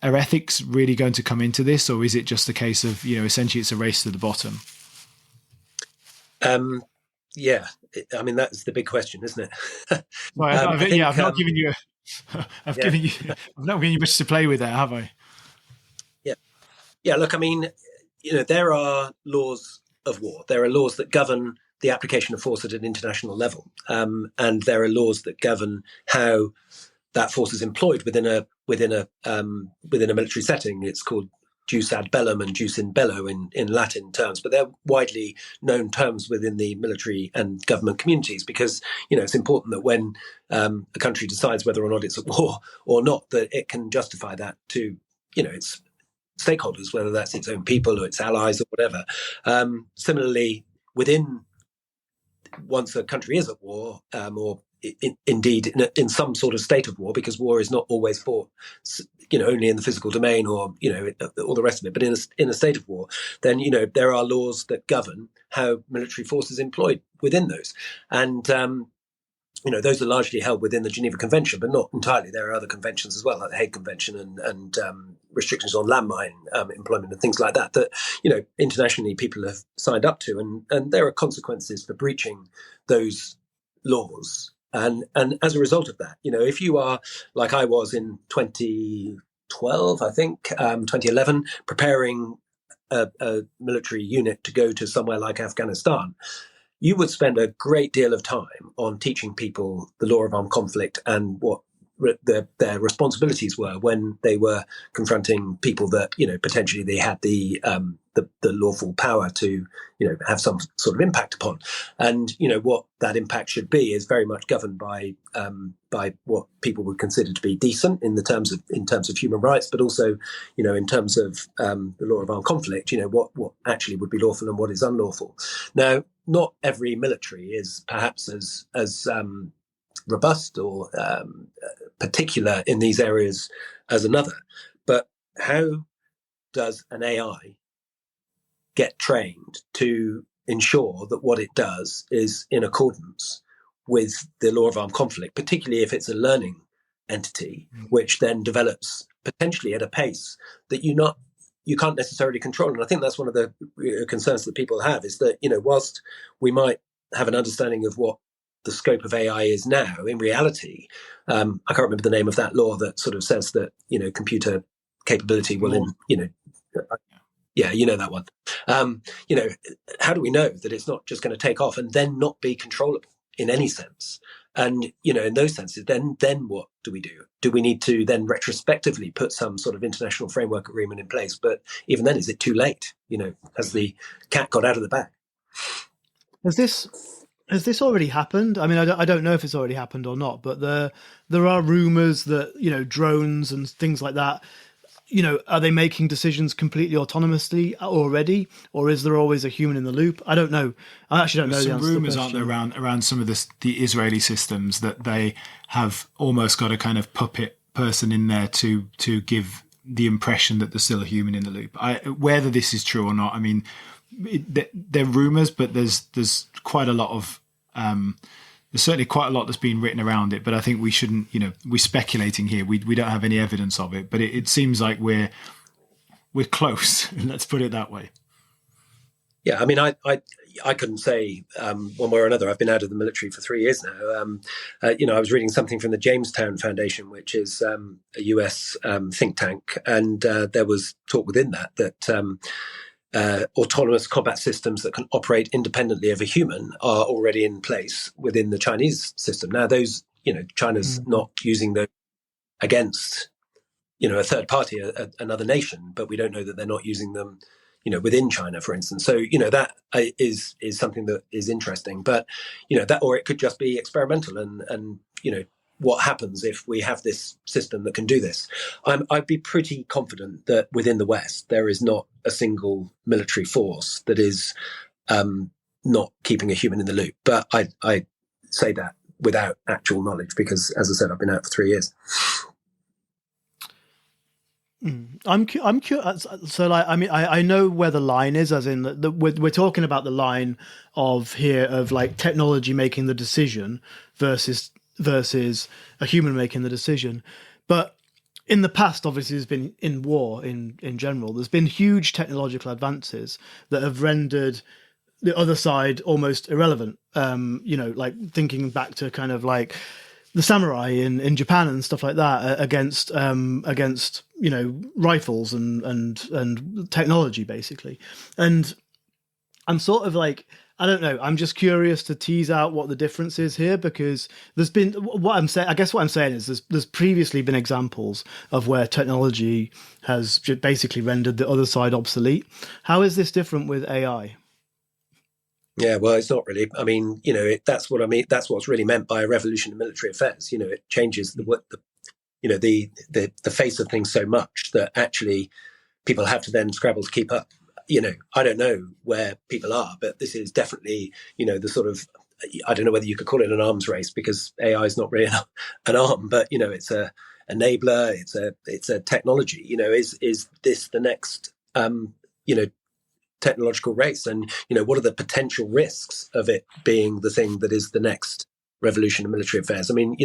are ethics really going to come into this, or is it just a case of, essentially it's a race to the bottom?
Yeah, I mean, that's the big question, isn't it?
I've not given you I've not given you much to play with there, have I?
Yeah. Look, I mean, there are laws of war. There are laws that govern the application of force at an international level, and there are laws that govern how that force is employed within a military setting. It's called jus ad bellum and jus in bello in Latin terms, but they're widely known terms within the military and government communities because it's important that when a country decides whether or not it's at war or not, that it can justify that to its stakeholders, whether that's its own people or its allies or whatever. Similarly, once a country is at war, or indeed in some sort of state of war, because war is not always fought, only in the physical domain or all the rest of it, but in a state of war, then there are laws that govern how military force is employed within those, and those are largely held within the Geneva Convention, but not entirely. There are other conventions as well, like the Hague Convention and restrictions on landmine employment and things like that, internationally people have signed up to. And there are consequences for breaching those laws. And as a result of that, if you are, like I was in 2012, I think, 2011, preparing a military unit to go to somewhere like Afghanistan, you would spend a great deal of time on teaching people the law of armed conflict and what their responsibilities were when they were confronting people that potentially they had the lawful power to have some sort of impact upon, and what that impact should be is very much governed by what people would consider to be decent in terms of human rights, but also in terms of the law of armed conflict, what actually would be lawful and what is unlawful. Now, not every military is perhaps as robust or particular in these areas as another. But how does an AI get trained to ensure that what it does is in accordance with the law of armed conflict, particularly if it's a learning entity, which then develops potentially at a pace that you can't necessarily control? And I think that's one of the concerns that people have, is that, whilst we might have an understanding of what the scope of AI is now, in reality, I can't remember the name of that law that sort of says that, computer capability will, yeah, that one. How do we know that it's not just going to take off and then not be controllable? in any sense. And, in those senses, then what do we do? Do we need to then retrospectively put some sort of international framework agreement in place? But even then, is it too late? Has the cat got out of the bag?
Has this already happened? I mean, I don't know if it's already happened or not, but there are rumors that, drones and things like that, are they making decisions completely autonomously already, or is there always a human in the loop? I don't know. I actually don't know the answer to the
rumors, aren't there, around some of the Israeli systems that they have almost got a kind of puppet person in there to give the impression that there's still a human in the loop. Whether this is true or not, I mean, they're rumors, but there's quite a lot of there's certainly quite a lot that's been written around it, but I think we shouldn't, we're speculating here. We don't have any evidence of it, but it seems like we're close. Let's put it that way.
Yeah, I mean, I couldn't say one way or another. I've been out of the military for 3 years now. I was reading something from the Jamestown Foundation, which is a US think tank, and there was talk within that autonomous combat systems that can operate independently of a human are already in place within the Chinese system. Now, those, China's not using those against, a third party, another nation, but we don't know that they're not using them, within China, for instance. So, that is something that is interesting. But, that, or it could just be experimental and what happens if we have this system that can do this. I'd be pretty confident that within the West, there is not a single military force that is not keeping a human in the loop. But I say that without actual knowledge because, as I said, I've been out for 3 years.
I'm curious. So, I know where the line is, as in we're talking about the line of technology making the decision versus a human making the decision. But in the past, obviously, there's been in war in general, there's been huge technological advances that have rendered the other side almost irrelevant. Like thinking back to kind of like the samurai in Japan and stuff like that against rifles and technology basically. And I'm sort of like, I don't know. I'm just curious to tease out what the difference is here, because there's been what I'm saying is there's previously been examples of where technology has basically rendered the other side obsolete. How is this different with AI?
Yeah, well, it's not really. I mean, that's what I mean. That's what's really meant by a revolution in military affairs. It changes the face of things so much that actually people have to then scrabble to keep up. I don't know where people are, but this is definitely, the sort of, I don't know whether you could call it an arms race because AI is not really an arm, but, it's a enabler, it's a technology, is this the next, technological race? And, what are the potential risks of it being the thing that is the next revolution in military affairs? I mean,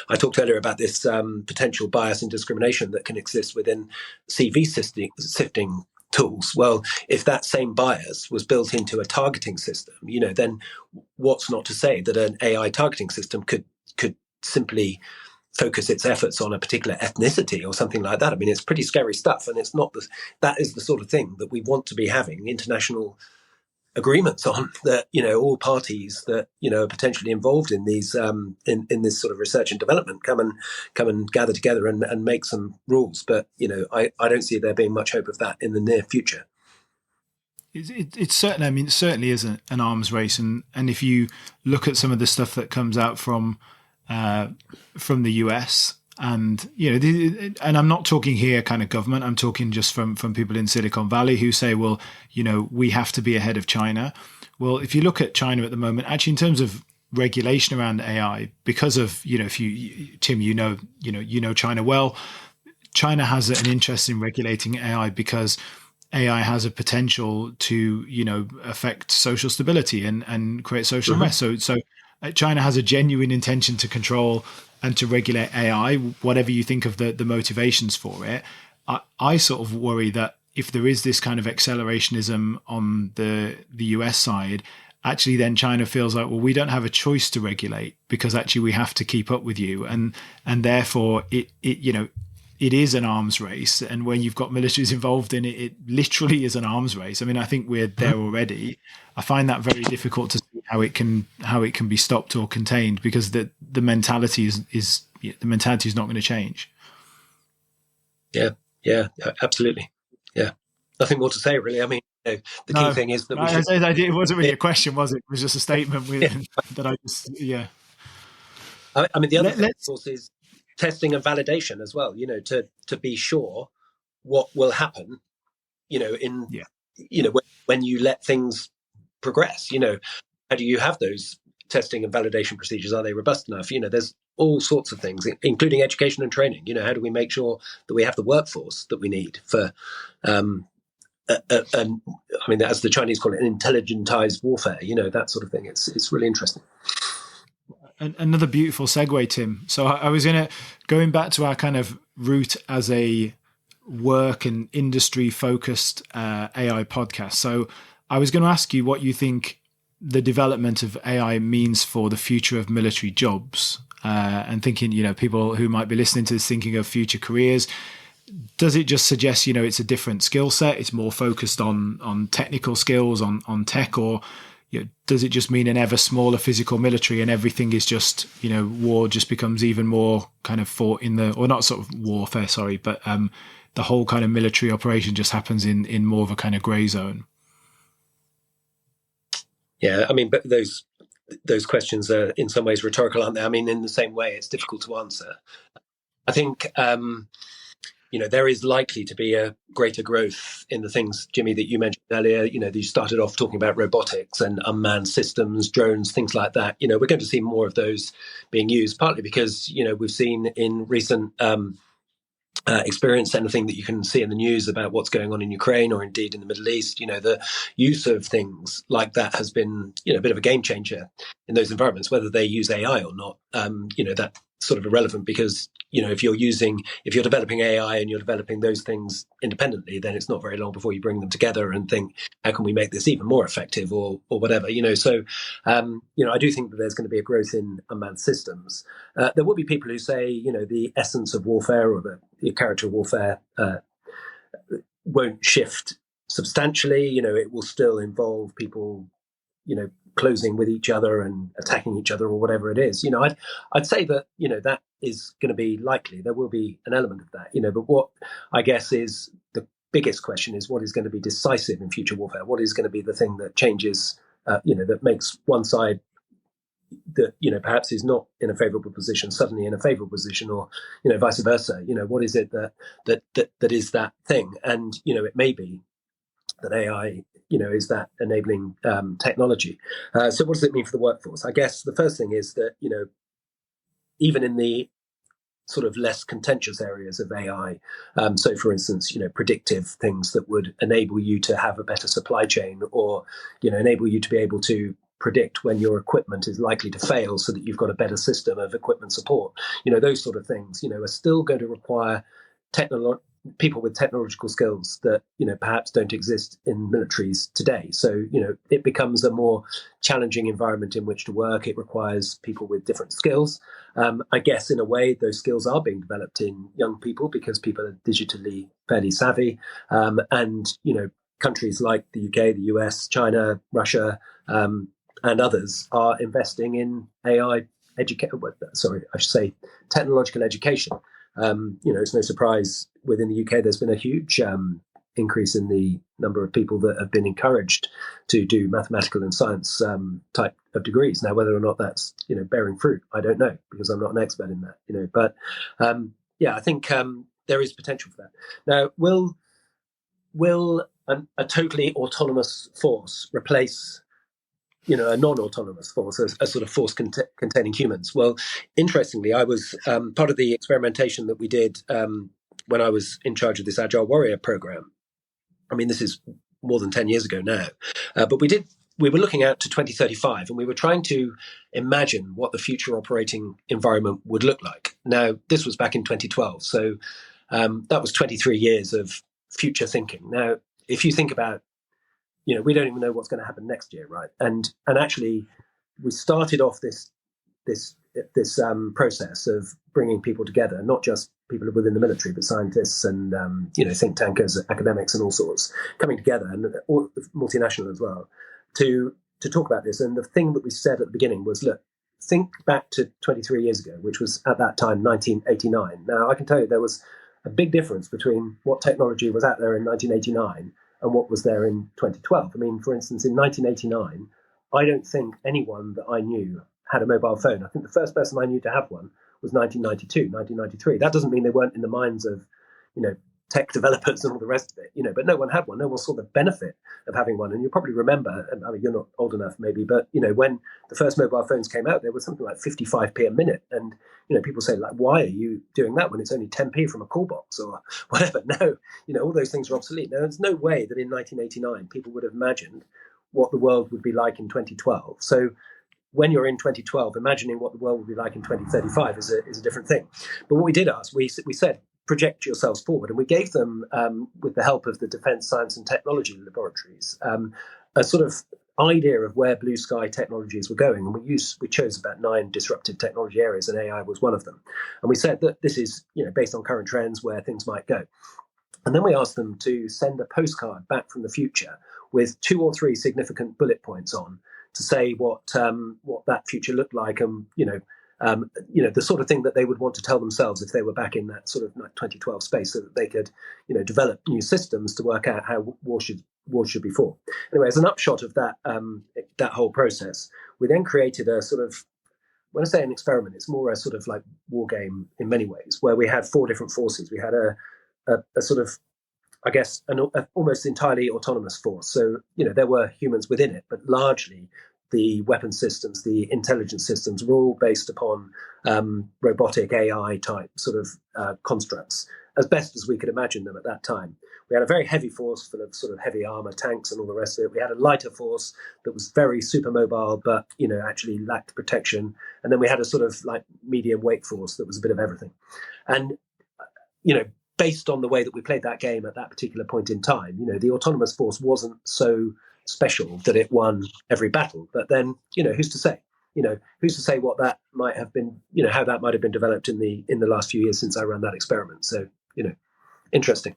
I talked earlier about this potential bias and discrimination that can exist within CV sifting tools. Well, if that same bias was built into a targeting system, then what's not to say that an AI targeting system could simply focus its efforts on a particular ethnicity or something like that? I mean, it's pretty scary stuff, and it's not that is the sort of thing that we want to be having international agreements on, that all parties that are potentially involved in these in this sort of research and development come and gather together and make some rules. But I don't see there being much hope of that in the near future.
It's certainly, I mean, it certainly is an arms race, and if you look at some of the stuff that comes out from the US. And and I'm not talking here kind of government. I'm talking just from people in Silicon Valley who say, well, we have to be ahead of China. Well, if you look at China at the moment, actually in terms of regulation around AI, because of if you Tim, you know China well. China has an interest in regulating AI because AI has a potential to affect social stability and create social unrest. So China has a genuine intention to control and to regulate AI, whatever you think of the motivations for it. I sort of worry that if there is this kind of accelerationism on the US side, actually then China feels like, well, we don't have a choice to regulate because actually we have to keep up with you. And therefore it it is an arms race, and when you've got militaries involved in it, it literally is an arms race. I mean, I think we're there already. I find that very difficult to see how it can be stopped or contained, because the mentality is not going to change.
Yeah, absolutely. Yeah, nothing more to say, really. I mean, the key thing is that
it wasn't really a question, was it? It was just a statement that I just
I mean, the other thing, of course, is testing and validation as well. To be sure what will happen. When you let things progress. How do you have those testing and validation procedures? Are they robust enough? There's all sorts of things, including education and training. How do we make sure that we have the workforce that we need for? I mean, as the Chinese call it, an intelligentized warfare. That sort of thing. It's really interesting.
Another beautiful segue, Tim. So I was going back to our kind of route as a work and industry focused AI podcast. So I was going to ask you what you think the development of AI means for the future of military jobs, and thinking, people who might be listening to this thinking of future careers. Does it just suggest, it's a different skill set? It's more focused on technical skills, on tech, or does it just mean an ever smaller physical military, and everything is just, war just becomes even more kind of fought in or not sort of warfare, sorry, but the whole kind of military operation just happens in more of a kind of grey zone?
Yeah, I mean, but those questions are in some ways rhetorical, aren't they? I mean, in the same way, it's difficult to answer. I think, there is likely to be a greater growth in the things, Jimmy, that you mentioned earlier. You started off talking about robotics and unmanned systems, drones, things like that. We're going to see more of those being used, partly because, we've seen in recent experience, anything that you can see in the news about what's going on in Ukraine or indeed in the Middle East, the use of things like that has been, a bit of a game changer in those environments. Whether they use AI or not, that's sort of irrelevant, because, if you're developing AI and you're developing those things independently, then it's not very long before you bring them together and think, how can we make this even more effective or whatever, So, I do think that there's going to be a growth in unmanned systems. There will be people who say, the essence of warfare or the character of warfare won't shift substantially. It will still involve people, closing with each other and attacking each other or whatever it is. I'd say that, that is going to be likely. There will be an element of that, but what I guess is the biggest question is what is going to be decisive in future warfare? What is going to be the thing that changes, that makes one side that, perhaps is not in a favorable position suddenly in a favorable position, or, vice versa. What is it that is that thing? And, it may be that AI, is that enabling technology. So what does it mean for the workforce? I guess the first thing is that, even in the sort of less contentious areas of AI, so for instance, predictive things that would enable you to have a better supply chain, or, enable you to be able to predict when your equipment is likely to fail so that you've got a better system of equipment support. Those sort of things, are still going to require people with technological skills that, perhaps don't exist in militaries today. So, it becomes a more challenging environment in which to work. It requires people with different skills. I guess in a way, those skills are being developed in young people because people are digitally fairly savvy. And, countries like the UK, the US, China, Russia, and others are investing in technological education. It's no surprise within the UK there's been a huge increase in the number of people that have been encouraged to do mathematical and science type of degrees. Now, whether or not that's bearing fruit, I don't know, because I'm not an expert in that. But I think there is potential for that. Now, will a totally autonomous force replace a non-autonomous force, a sort of force containing humans? Well, interestingly, I was part of the experimentation that we did when I was in charge of this Agile Warrior program. I mean, this is more than 10 years ago now, but we were looking out to 2035, and we were trying to imagine what the future operating environment would look like. Now, this was back in 2012, so that was 23 years of future thinking. Now, if you think about, we don't even know what's going to happen next year, right? And actually, we started off this process of bringing people together, not just people within the military, but scientists and think tankers, academics, and all sorts coming together, and all multinational as well, to talk about this. And the thing that we said at the beginning was, look, think back to 23 years ago, which was at that time 1989. Now, I can tell you there was a big difference between what technology was out there in 1989 and what was there in 2012. I mean, for instance, in 1989, I don't think anyone that I knew had a mobile phone. I think the first person I knew to have one was 1992, 1993. That doesn't mean they weren't in the minds of, tech developers and all the rest of it, but no one had one. No one saw the benefit of having one. And you'll probably remember, I mean, you're not old enough maybe, but, when the first mobile phones came out, there was something like 55p a minute. And, people say, like, why are you doing that when it's only 10p from a call box or whatever? No, all those things are obsolete. Now, there's no way that in 1989 people would have imagined what the world would be like in 2012. So when you're in 2012, imagining what the world would be like in 2035 is a different thing. But what we did ask, we said, project yourselves forward. And we gave them, with the help of the Defence Science and Technology Laboratories, a sort of idea of where blue sky technologies were going. And we chose about 9 disruptive technology areas, and AI was one of them. And we said that this is, based on current trends, where things might go. And then we asked them to send a postcard back from the future with 2 or 3 significant bullet points on to say what that future looked like, and the sort of thing that they would want to tell themselves if they were back in that sort of 2012 space, so that they could, develop new systems to work out how war should be fought. Anyway, as an upshot of that that whole process, we then created a sort of, when I say an experiment, it's more a sort of like war game in many ways, where we had 4 different forces. We had a sort of, I guess, an almost entirely autonomous force. So, there were humans within it, but largely the weapon systems, the intelligence systems were all based upon robotic AI type sort of constructs, as best as we could imagine them at that time. We had a very heavy force full of sort of heavy armor, tanks and all the rest of it. We had a lighter force that was very super mobile, but, actually lacked protection. And then we had a sort of like medium weight force that was a bit of everything. And, based on the way that we played that game at that particular point in time, the autonomous force wasn't so special that it won every battle. But then, who's to say? Who's to say what that might have been? How that might have been developed in the last few years since I ran that experiment. So, interesting.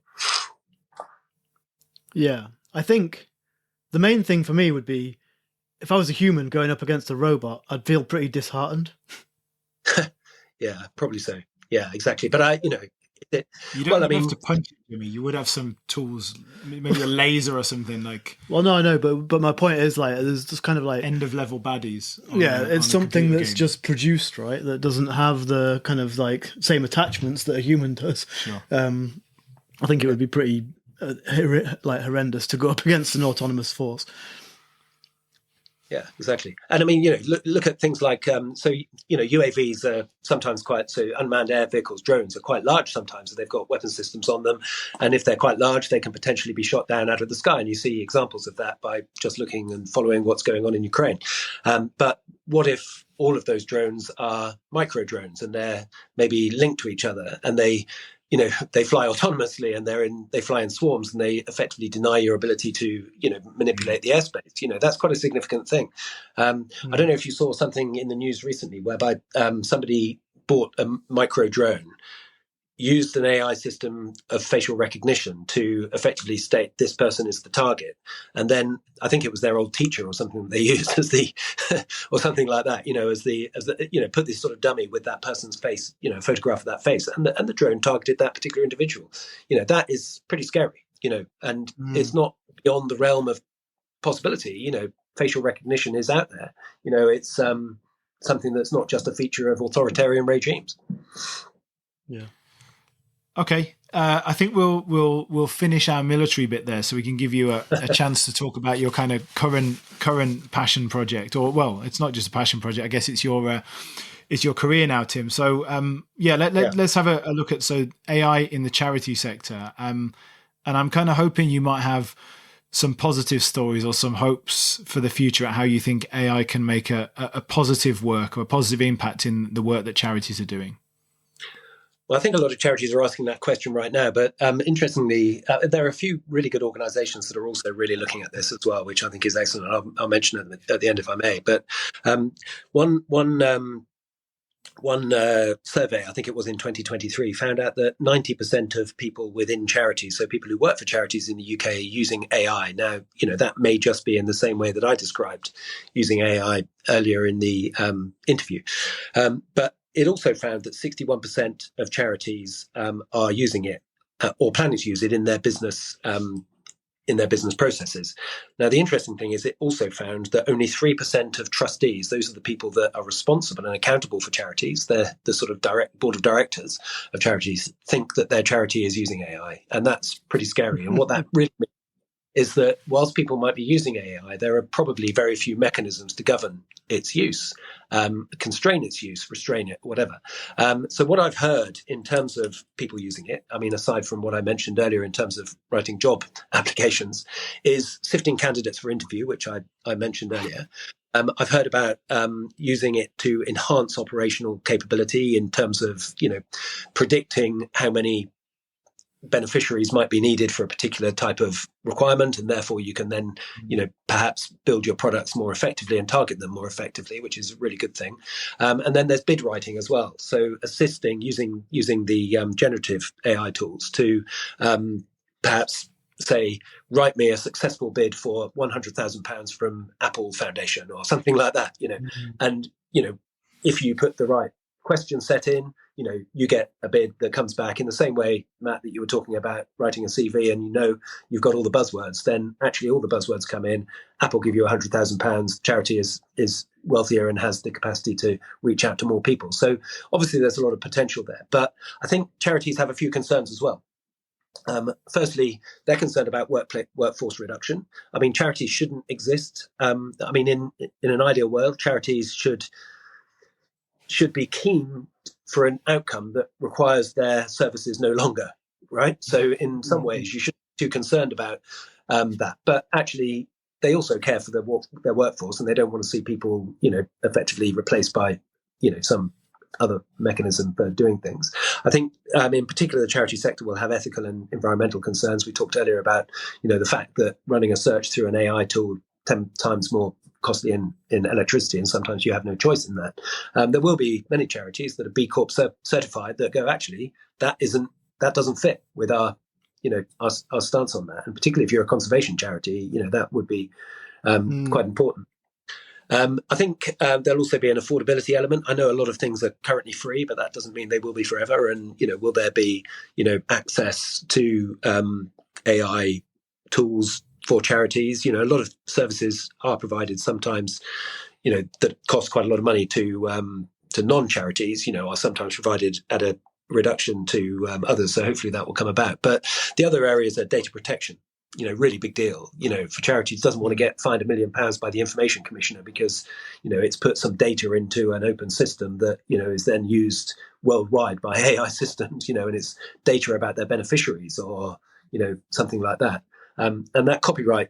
Yeah, I think the main thing for me would be, if I was a human going up against a robot, I'd feel pretty disheartened.
Yeah, probably so. Yeah, exactly. But
you don't have to punch it, Jimmy. You would have some tools, maybe a laser or something like.
Well, no, I know, but my point is, like, there's just kind of like
end of level baddies.
It's something that's just produced, right? That doesn't have the kind of like same attachments that a human does.
Sure.
I think it would be pretty horrendous to go up against an autonomous force.
Yeah, exactly. And I mean, look at things like, UAVs are sometimes unmanned air vehicles, drones are quite large sometimes, so they've got weapon systems on them. And if they're quite large, they can potentially be shot down out of the sky. And you see examples of that by just looking and following what's going on in Ukraine. But what if all of those drones are micro drones and they're maybe linked to each other, and they fly autonomously, and they fly in swarms, and they effectively deny your ability to, manipulate the airspace. That's quite a significant thing. I don't know if you saw something in the news recently whereby somebody bought a micro drone, used an AI system of facial recognition to effectively state this person is the target. And then I think it was their old teacher or something that they used as the, or something like that, as the, put this sort of dummy with that person's face, photograph of that face. And the drone targeted that particular individual. That is pretty scary, and it's not beyond the realm of possibility. Facial recognition is out there. It's something that's not just a feature of authoritarian regimes.
Yeah.
Okay, I think we'll finish our military bit there, so we can give you a chance to talk about your kind of current passion project, or well, it's not just a passion project. I guess it's your career now, Tim. So let's have a look at AI in the charity sector, and I'm kind of hoping you might have some positive stories or some hopes for the future at how you think AI can make a positive work or a positive impact in the work that charities are doing.
Well, I think a lot of charities are asking that question right now. But interestingly, there are a few really good organisations that are also really looking at this as well, which I think is excellent. I'll mention it at the end if I may. But one one survey, I think it was in 2023, found out that 90% of people within charities, so people who work for charities in the UK, are using AI. Now, that may just be in the same way that I described using AI earlier in the interview. But it also found that 61% of charities are using it or planning to use it in their business processes. Now, the interesting thing is it also found that only 3% of trustees, those are the people that are responsible and accountable for charities, they're the sort of direct board of directors of charities, think that their charity is using AI. And that's pretty scary. And what that really means is that whilst people might be using AI, there are probably very few mechanisms to govern its use, constrain its use, restrain it, whatever. So what I've heard in terms of people using it, I mean, aside from what I mentioned earlier in terms of writing job applications, is sifting candidates for interview, which I mentioned earlier. I've heard about using it to enhance operational capability in terms of, predicting how many beneficiaries might be needed for a particular type of requirement, and therefore you can then perhaps build your products more effectively and target them more effectively, which is a really good thing. And then there's bid writing as well, so assisting using the generative AI tools to perhaps say, write me a successful bid for £100,000 from Apple Foundation or something like that, and if you put the right question set in, you get a bid that comes back in the same way, Matt, that you were talking about writing a CV and you've got all the buzzwords. Then actually all the buzzwords come in. Apple give you £100,000. Charity is wealthier and has the capacity to reach out to more people. So obviously there's a lot of potential there. But I think charities have a few concerns as well. Firstly, they're concerned about workforce reduction. I mean, charities shouldn't exist. In an ideal world, charities should be keen for an outcome that requires their services no longer, right? So in some ways, you shouldn't be too concerned about that. But actually, they also care for their workforce, and they don't want to see people, effectively replaced by, some other mechanism for doing things. I think, in particular, the charity sector will have ethical and environmental concerns. We talked earlier about, the fact that running a search through an AI tool 10 times more costly in electricity, and sometimes you have no choice in that. There will be many charities that are B Corp certified that go, actually, that doesn't fit with our stance on that, and particularly if you're a conservation charity, that would be quite important. I think there'll also be an affordability element. I know a lot of things are currently free, but that doesn't mean they will be forever. And will there be access to AI tools for charities? A lot of services are provided sometimes, that cost quite a lot of money to non-charities, are sometimes provided at a reduction to others. So hopefully that will come about. But the other areas are data protection, really big deal, for charities. Doesn't want to get fined £1 million by the Information Commissioner because, it's put some data into an open system that, is then used worldwide by AI systems, and it's data about their beneficiaries or, something like that. And that copyright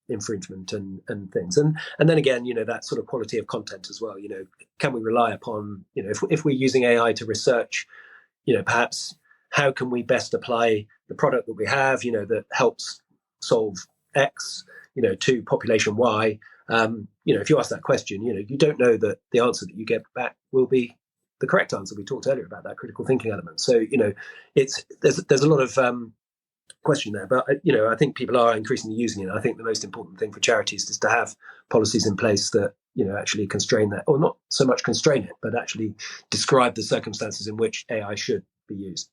infringement and things. And then again, that sort of quality of content as well. Can we rely upon, if we're using AI to research, perhaps how can we best apply the product that we have, that helps solve X, to population Y. If you ask that question, you don't know that the answer that you get back will be the correct answer. We talked earlier about that critical thinking element. So, there's a lot of question there, but I think people are increasingly using it. I think the most important thing for charities is to have policies in place that actually constrain that, or not so much constrain it, but actually describe the circumstances in which AI should be used.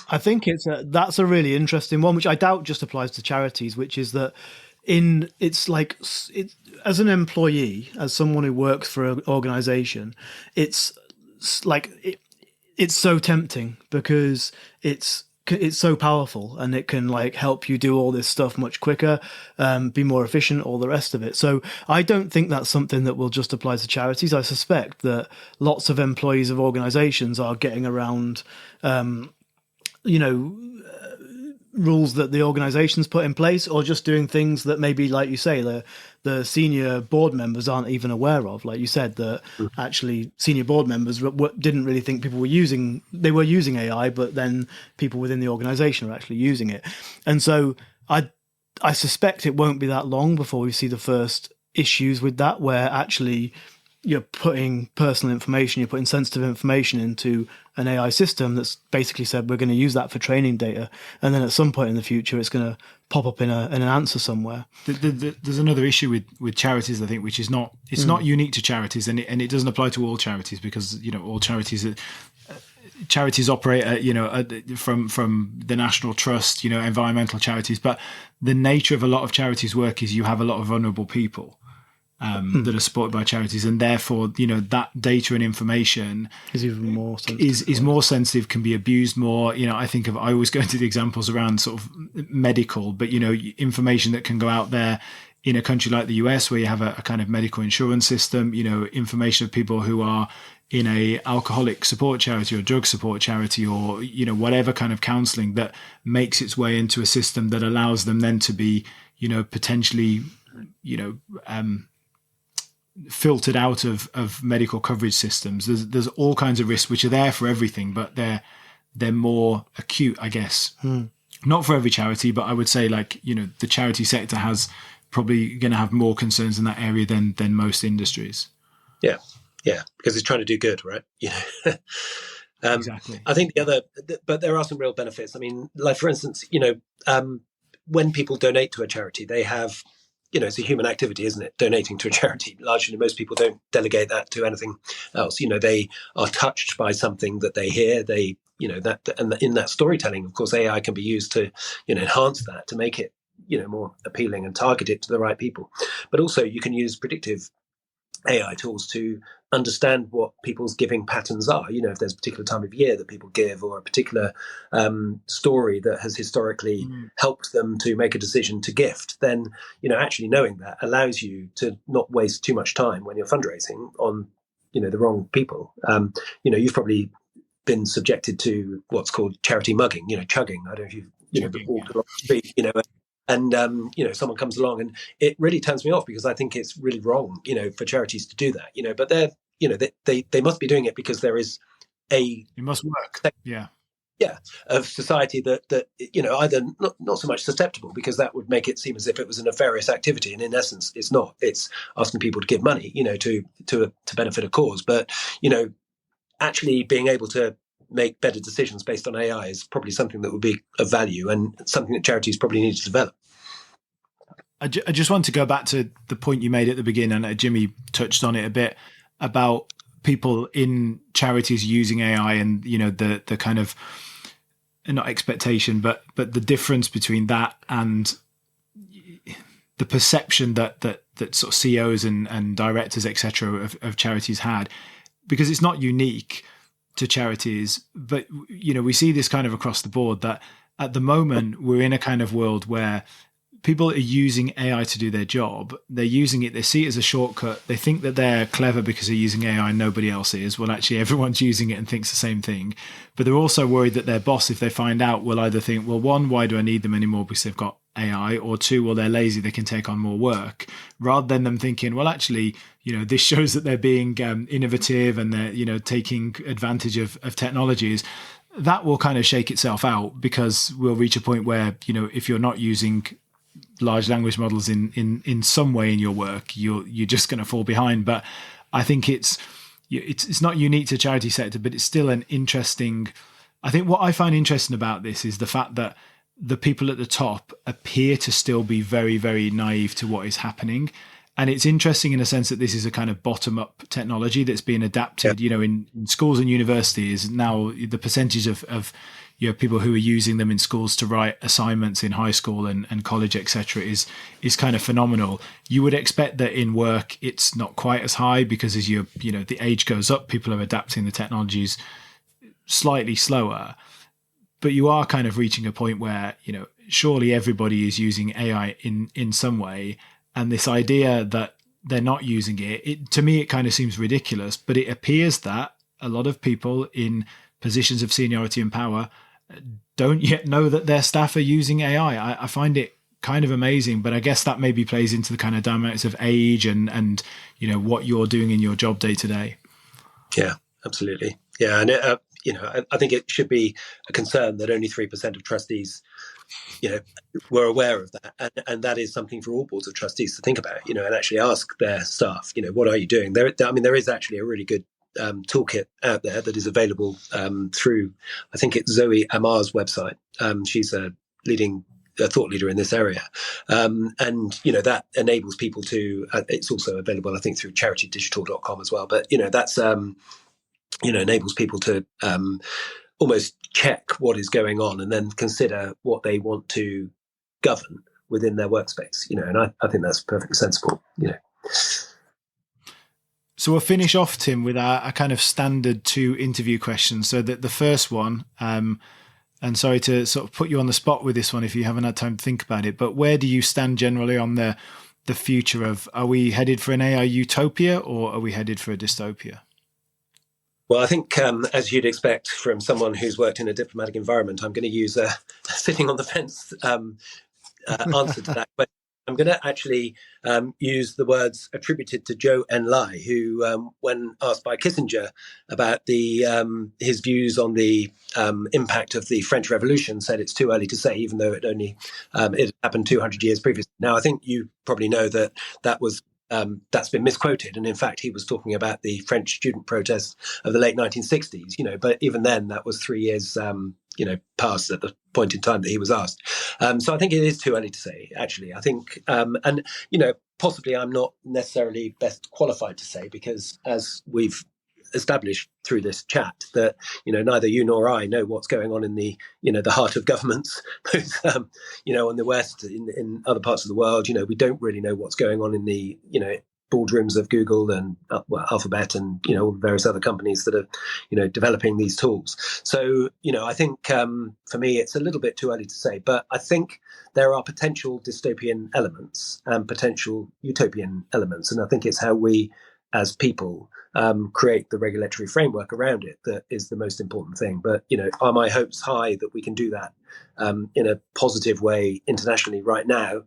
I think that's a really interesting one, which I doubt just applies to charities, which is that as an employee, as someone who works for an organization, it's so tempting because it's so powerful and it can help you do all this stuff much quicker, be more efficient, all the rest of it. So I don't think that's something that will just apply to charities. I suspect that lots of employees of organizations are getting around, rules that the organizations put in place, or just doing things that maybe, like you say, the senior board members aren't even aware of. Like you said, that actually senior board members didn't really think people were using AI, but then people within the organization are actually using it. And so I suspect it won't be that long before we see the first issues with that, where actually you're putting personal information, you're putting sensitive information into an AI system that's basically said we're going to use that for training data, and then at some point in the future it's going to pop up in an answer somewhere.
There's another issue with charities, I think, which is not not unique to charities, and it doesn't apply to all charities, because all charities operate from the National Trust, environmental charities, but the nature of a lot of charities' work is you have a lot of vulnerable people that are supported by charities, and therefore that data and information
is even more sensitive.
is more sensitive, can be abused more. I always go into the examples around sort of medical, but information that can go out there in a country like the US, where you have a kind of medical insurance system, information of people who are in a alcoholic support charity or drug support charity, or whatever kind of counseling that makes its way into a system that allows them then to be potentially filtered out of medical coverage systems. There's all kinds of risks which are there for everything, but they're more acute, I guess. Not for every charity, but I would say the charity sector has probably going to have more concerns in that area than most industries.
Yeah, because it's trying to do good, right?
Exactly.
I think but there are some real benefits. I mean, like for instance, when people donate to a charity, they have, it's a human activity, isn't it? Donating to a charity. Largely, most people don't delegate that to anything else. They are touched by something that they hear. They, and in that storytelling, of course, AI can be used to, enhance that, to make it, more appealing and target it to the right people. But also, you can use predictive AI tools to understand what people's giving patterns are. If there's a particular time of year that people give, or a particular story that has historically helped them to make a decision to gift, then, actually knowing that allows you to not waste too much time when you're fundraising on, the wrong people. You've probably been subjected to what's called charity mugging, chugging. I don't know if you've walked along the street, and someone comes along, and it really turns me off, because I think it's really wrong, for charities to do that, but they're, they must be doing it because there is it
must work.
Of society that either not so much susceptible, because that would make it seem as if it was a nefarious activity, and in essence it's not. It's asking people to give money, to benefit a cause, but actually being able to make better decisions based on AI is probably something that would be of value, and something that charities probably need to develop.
I just want to go back to the point you made at the beginning, and Jimmy touched on it a bit, about people in charities using AI, and the kind of, not expectation, but the difference between that and the perception that sort of CEOs and directors, etc., of charities had, because it's not unique to charities, but we see this kind of across the board, that at the moment we're in a kind of world where people are using AI to do their job. They're using it, they see it as a shortcut. They think that they're clever because they're using AI and nobody else is. Well, actually, everyone's using it and thinks the same thing. But they're also worried that their boss, if they find out, will either think, well, one, why do I need them anymore because they've got AI? Or two, well, they're lazy, they can take on more work. Rather than them thinking, well, actually, this shows that they're being innovative and they're, taking advantage of technologies. That will kind of shake itself out, because we'll reach a point where, if you're not using large language models in some way in your work, you're just going to fall behind. But I think it's not unique to charity sector, but it's still an interesting. I think what I find interesting about this is the fact that the people at the top appear to still be very, very naive to what is happening. And it's interesting in a sense that this is a kind of bottom-up technology that's being adapted. In schools and universities now, the percentage of people who are using them in schools to write assignments in high school and college, etc., is kind of phenomenal. You would expect that in work it's not quite as high, because as the age goes up, people are adapting the technologies slightly slower. But you are kind of reaching a point where surely everybody is using AI in some way. And this idea that they're not using it, to me, it kind of seems ridiculous, but it appears that a lot of people in positions of seniority and power don't yet know that their staff are using AI. I find it kind of amazing, but I guess that maybe plays into the kind of dynamics of age and what you're doing in your job day to day.
Yeah, absolutely. Yeah, and I think it should be a concern that only 3% of trustees were aware of that, and that is something for all boards of trustees to think about, and actually ask their staff, what are you doing? There is actually a really good toolkit out there that is available through, I think it's Zoe Amar's website. She's a leading thought leader in this area, and that enables people to. It's also available, I think, through charitydigital.com as well. But that's enables people to almost check what is going on and then consider what they want to govern within their workspace. And I think that's perfectly sensible.
So we'll finish off, Tim, with our kind of standard 2 interview questions. So that the first one, and sorry to sort of put you on the spot with this one if you haven't had time to think about it, but where do you stand generally on the future of, are we headed for an AI utopia or are we headed for a dystopia?
Well, I think, as you'd expect from someone who's worked in a diplomatic environment, I'm going to use a sitting on the fence answer to that. But I'm going to actually use the words attributed to Zhou Enlai, who, when asked by Kissinger about his views on the impact of the French Revolution, said it's too early to say, even though it happened 200 years previously. Now, I think you probably know that was. That's been misquoted, and in fact, he was talking about the French student protests of the late 1960s. But even then, that was 3 years, past at the point in time that he was asked. So I think it is too early to say. Actually, I think, and possibly I'm not necessarily best qualified to say, because as we've established through this chat, that neither you nor I know what's going on in the the heart of governments, both in the West, in other parts of the world. We don't really know what's going on in the boardrooms of Google and Alphabet and all the various other companies that are developing these tools. So I think for me it's a little bit too early to say, but I think there are potential dystopian elements and potential utopian elements, and I think it's how we as people create the regulatory framework around it that is the most important thing. But are my hopes high that we can do that in a positive way internationally right now?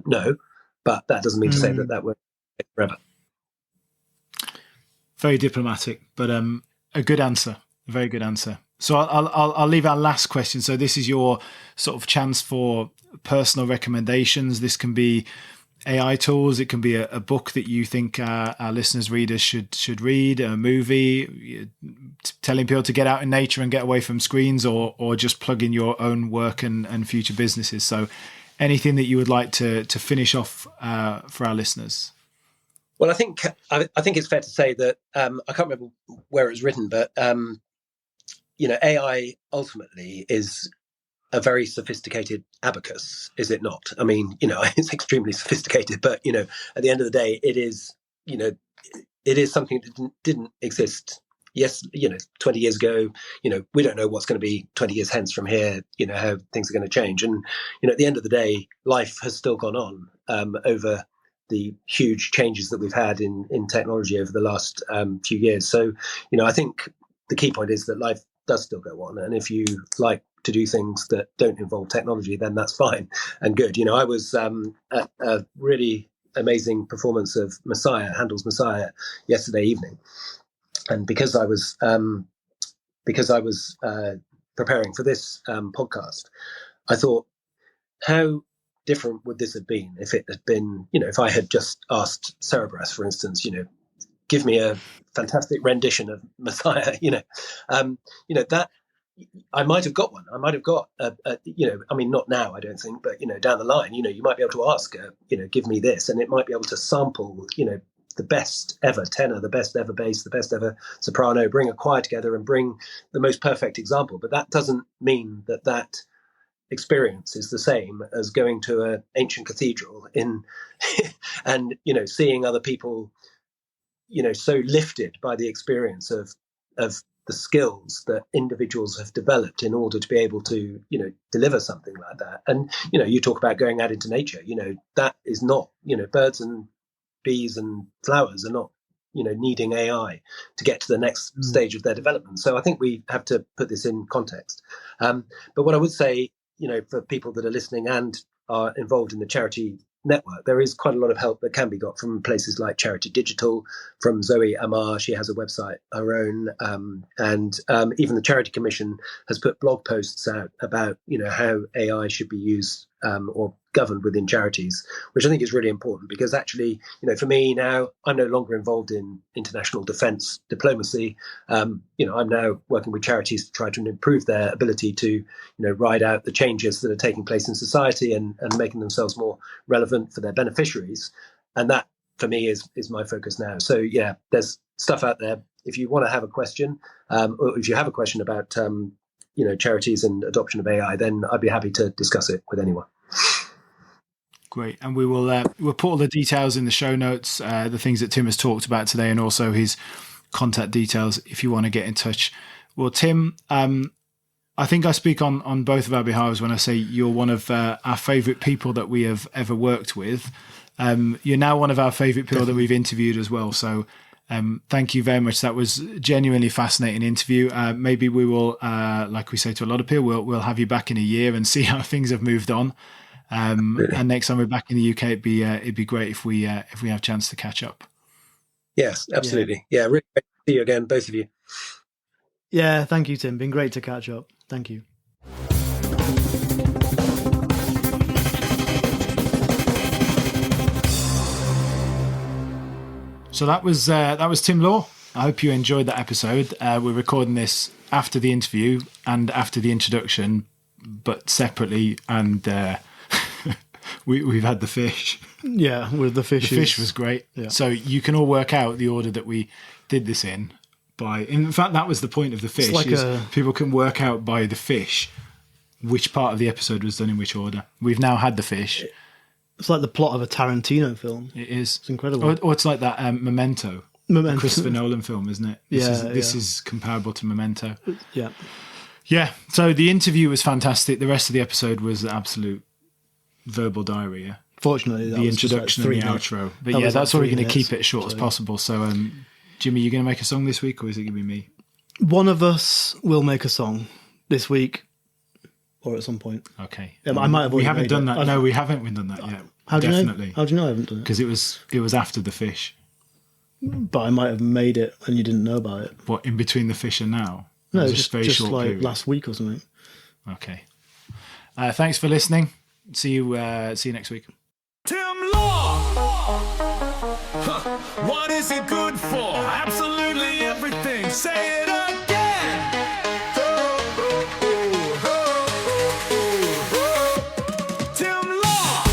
No, but that doesn't mean to say that will take forever.
Very diplomatic, but a good answer, a very good answer. So I'll leave our last question. So this is your sort of chance for personal recommendations. This can be AI tools. It can be a book that you think our listeners, readers should read, a movie, telling people to get out in nature and get away from screens, or just plug in your own work and future businesses. So anything that you would like to finish off for our listeners?
Well, I think it's fair to say that I can't remember where it was written, but AI ultimately is a very sophisticated abacus, is it not? I mean, it's extremely sophisticated, but at the end of the day, it is something that didn't exist. Yes, 20 years ago, we don't know what's going to be 20 years hence from here, how things are going to change. And, at the end of the day, life has still gone on over the huge changes that we've had in technology over the last few years. So, I think the key point is that life does still go on. And if you like to do things that don't involve technology, then that's fine and good. I was at a really amazing performance of Handel's Messiah yesterday evening. And because I was preparing for this podcast, I thought, how different would this have been if it had been, if I had just asked Cerebras, for instance, give me a fantastic rendition of Messiah, that I might have got one. I might have got, not now, I don't think, but, down the line, you might be able to ask, give me this, and it might be able to sample, the best ever tenor, the best ever bass, the best ever soprano, bring a choir together and bring the most perfect example. But that doesn't mean that experience is the same as going to an ancient cathedral and, seeing other people, so lifted by the experience of the skills that individuals have developed in order to be able to, deliver something like that. And, you talk about going out into nature, that is not, birds and bees and flowers are not, needing AI to get to the next stage of their development. So I think we have to put this in context. But what I would say, for people that are listening and are involved in the charity network, there is quite a lot of help that can be got from places like Charity Digital, from Zoe Amar. She has a website, her own, and even the Charity Commission has put blog posts out about how AI should be used or governed within charities, which I think is really important, because actually, for me now, I'm no longer involved in international defence diplomacy. I'm now working with charities to try to improve their ability to ride out the changes that are taking place in society and making themselves more relevant for their beneficiaries. And that, for me, is my focus now. So yeah, there's stuff out there. If you want to have a question, or if you have a question about charities and adoption of AI, then I'd be happy to discuss it with anyone.
Great. And we will we'll put all the details in the show notes, the things that Tim has talked about today, and also his contact details if you want to get in touch. Well, Tim, I think I speak on both of our behalves when I say you're one of our favourite people that we have ever worked with. You're now one of our favourite people that we've interviewed as well. So thank you very much. That was a genuinely fascinating interview. Maybe we will, like we say to a lot of people, we'll have you back in a year and see how things have moved on. And next time we're back in the UK, it'd be great if we have a chance to catch up.
Yes, absolutely. Yeah, really great to see you again, both of you.
Yeah, thank you, Tim. Been great to catch up. Thank you.
So that was Tim Law. I hope you enjoyed that episode. We're recording this after the interview and after the introduction, but separately, and we've had the fish.
Yeah, with the fish.
The fish was great. Yeah. So you can all work out the order that we did this in. In fact, that was the point of the fish. People can work out by the fish which part of the episode was done in which order. We've now had the fish.
It's like the plot of a Tarantino film.
It is.
It's incredible.
Or it's like that Memento. Christopher Nolan film, isn't it? This is comparable to Memento.
Yeah.
Yeah. So the interview was fantastic. The rest of the episode was absolute verbal diarrhea.
Fortunately,
the introduction and the outro. But yeah, that's why we're going to keep it as short as possible. So, Jimmy, you going to make a song this week, or is it going to be me?
One of us will make a song this week, or at some point.
Okay.
I might have.
We haven't done that. No, we haven't done that yet.
How do you
Definitely.
know? How do you know I haven't done it?
Because it was after the fish.
But I might have made it and you didn't know about it.
What, in between the fish and now?
No, just like period. Last week or something.
Okay. Thanks for listening. See you next week.
Tim Law! What is it good for? Absolutely everything. Say it again! Tim Law!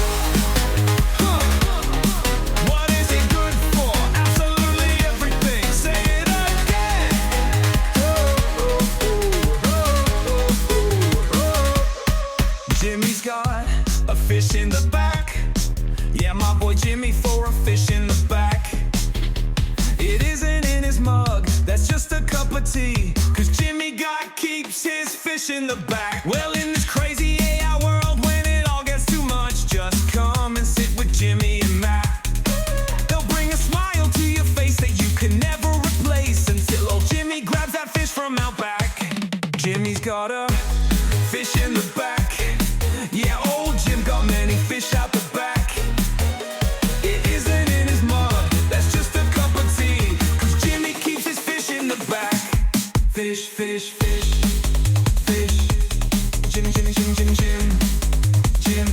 What is it good for? Absolutely everything. Say it again! Jimmy's got a fish in the back. Yeah, my boy Jimmy for a fish in the back. It isn't in his mug, that's just a cup of tea. Cause Jimmy keeps his fish in the back. Well, in this crazy AI world, when it all gets too much, just come and sit with Jimmy and Matt. They'll bring a smile to your face that you can never replace, until old Jimmy grabs that fish from out back. Jimmy's got a fish in the back. Yeah, old Jim got many fish out the back. It isn't in his mug, that's just a cup of tea. Cause Jimmy keeps his fish in the back. Fish, fish, fish, fish. Jim, Jim, Jim, Jim, Jim, Jim.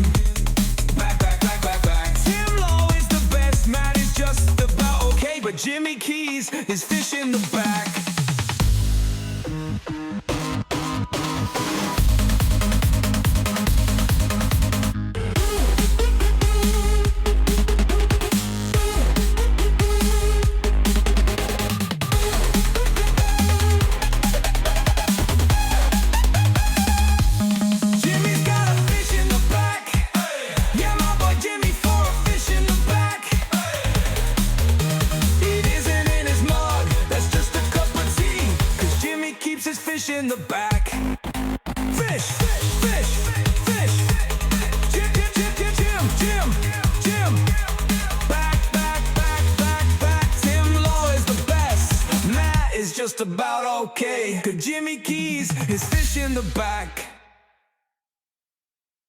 Back, back, back, back, back. Tim Law is the best, Matt is just about okay, but Jimmy keeps his fish in the back. In the back. Fish, fish, fish, fish. Jim, Jim, Jim, Jim, Jim, Jim. Back, back, back, back, back. Tim Law is the best. Matt is just about okay. Cause Jimmy keeps his fish in the back.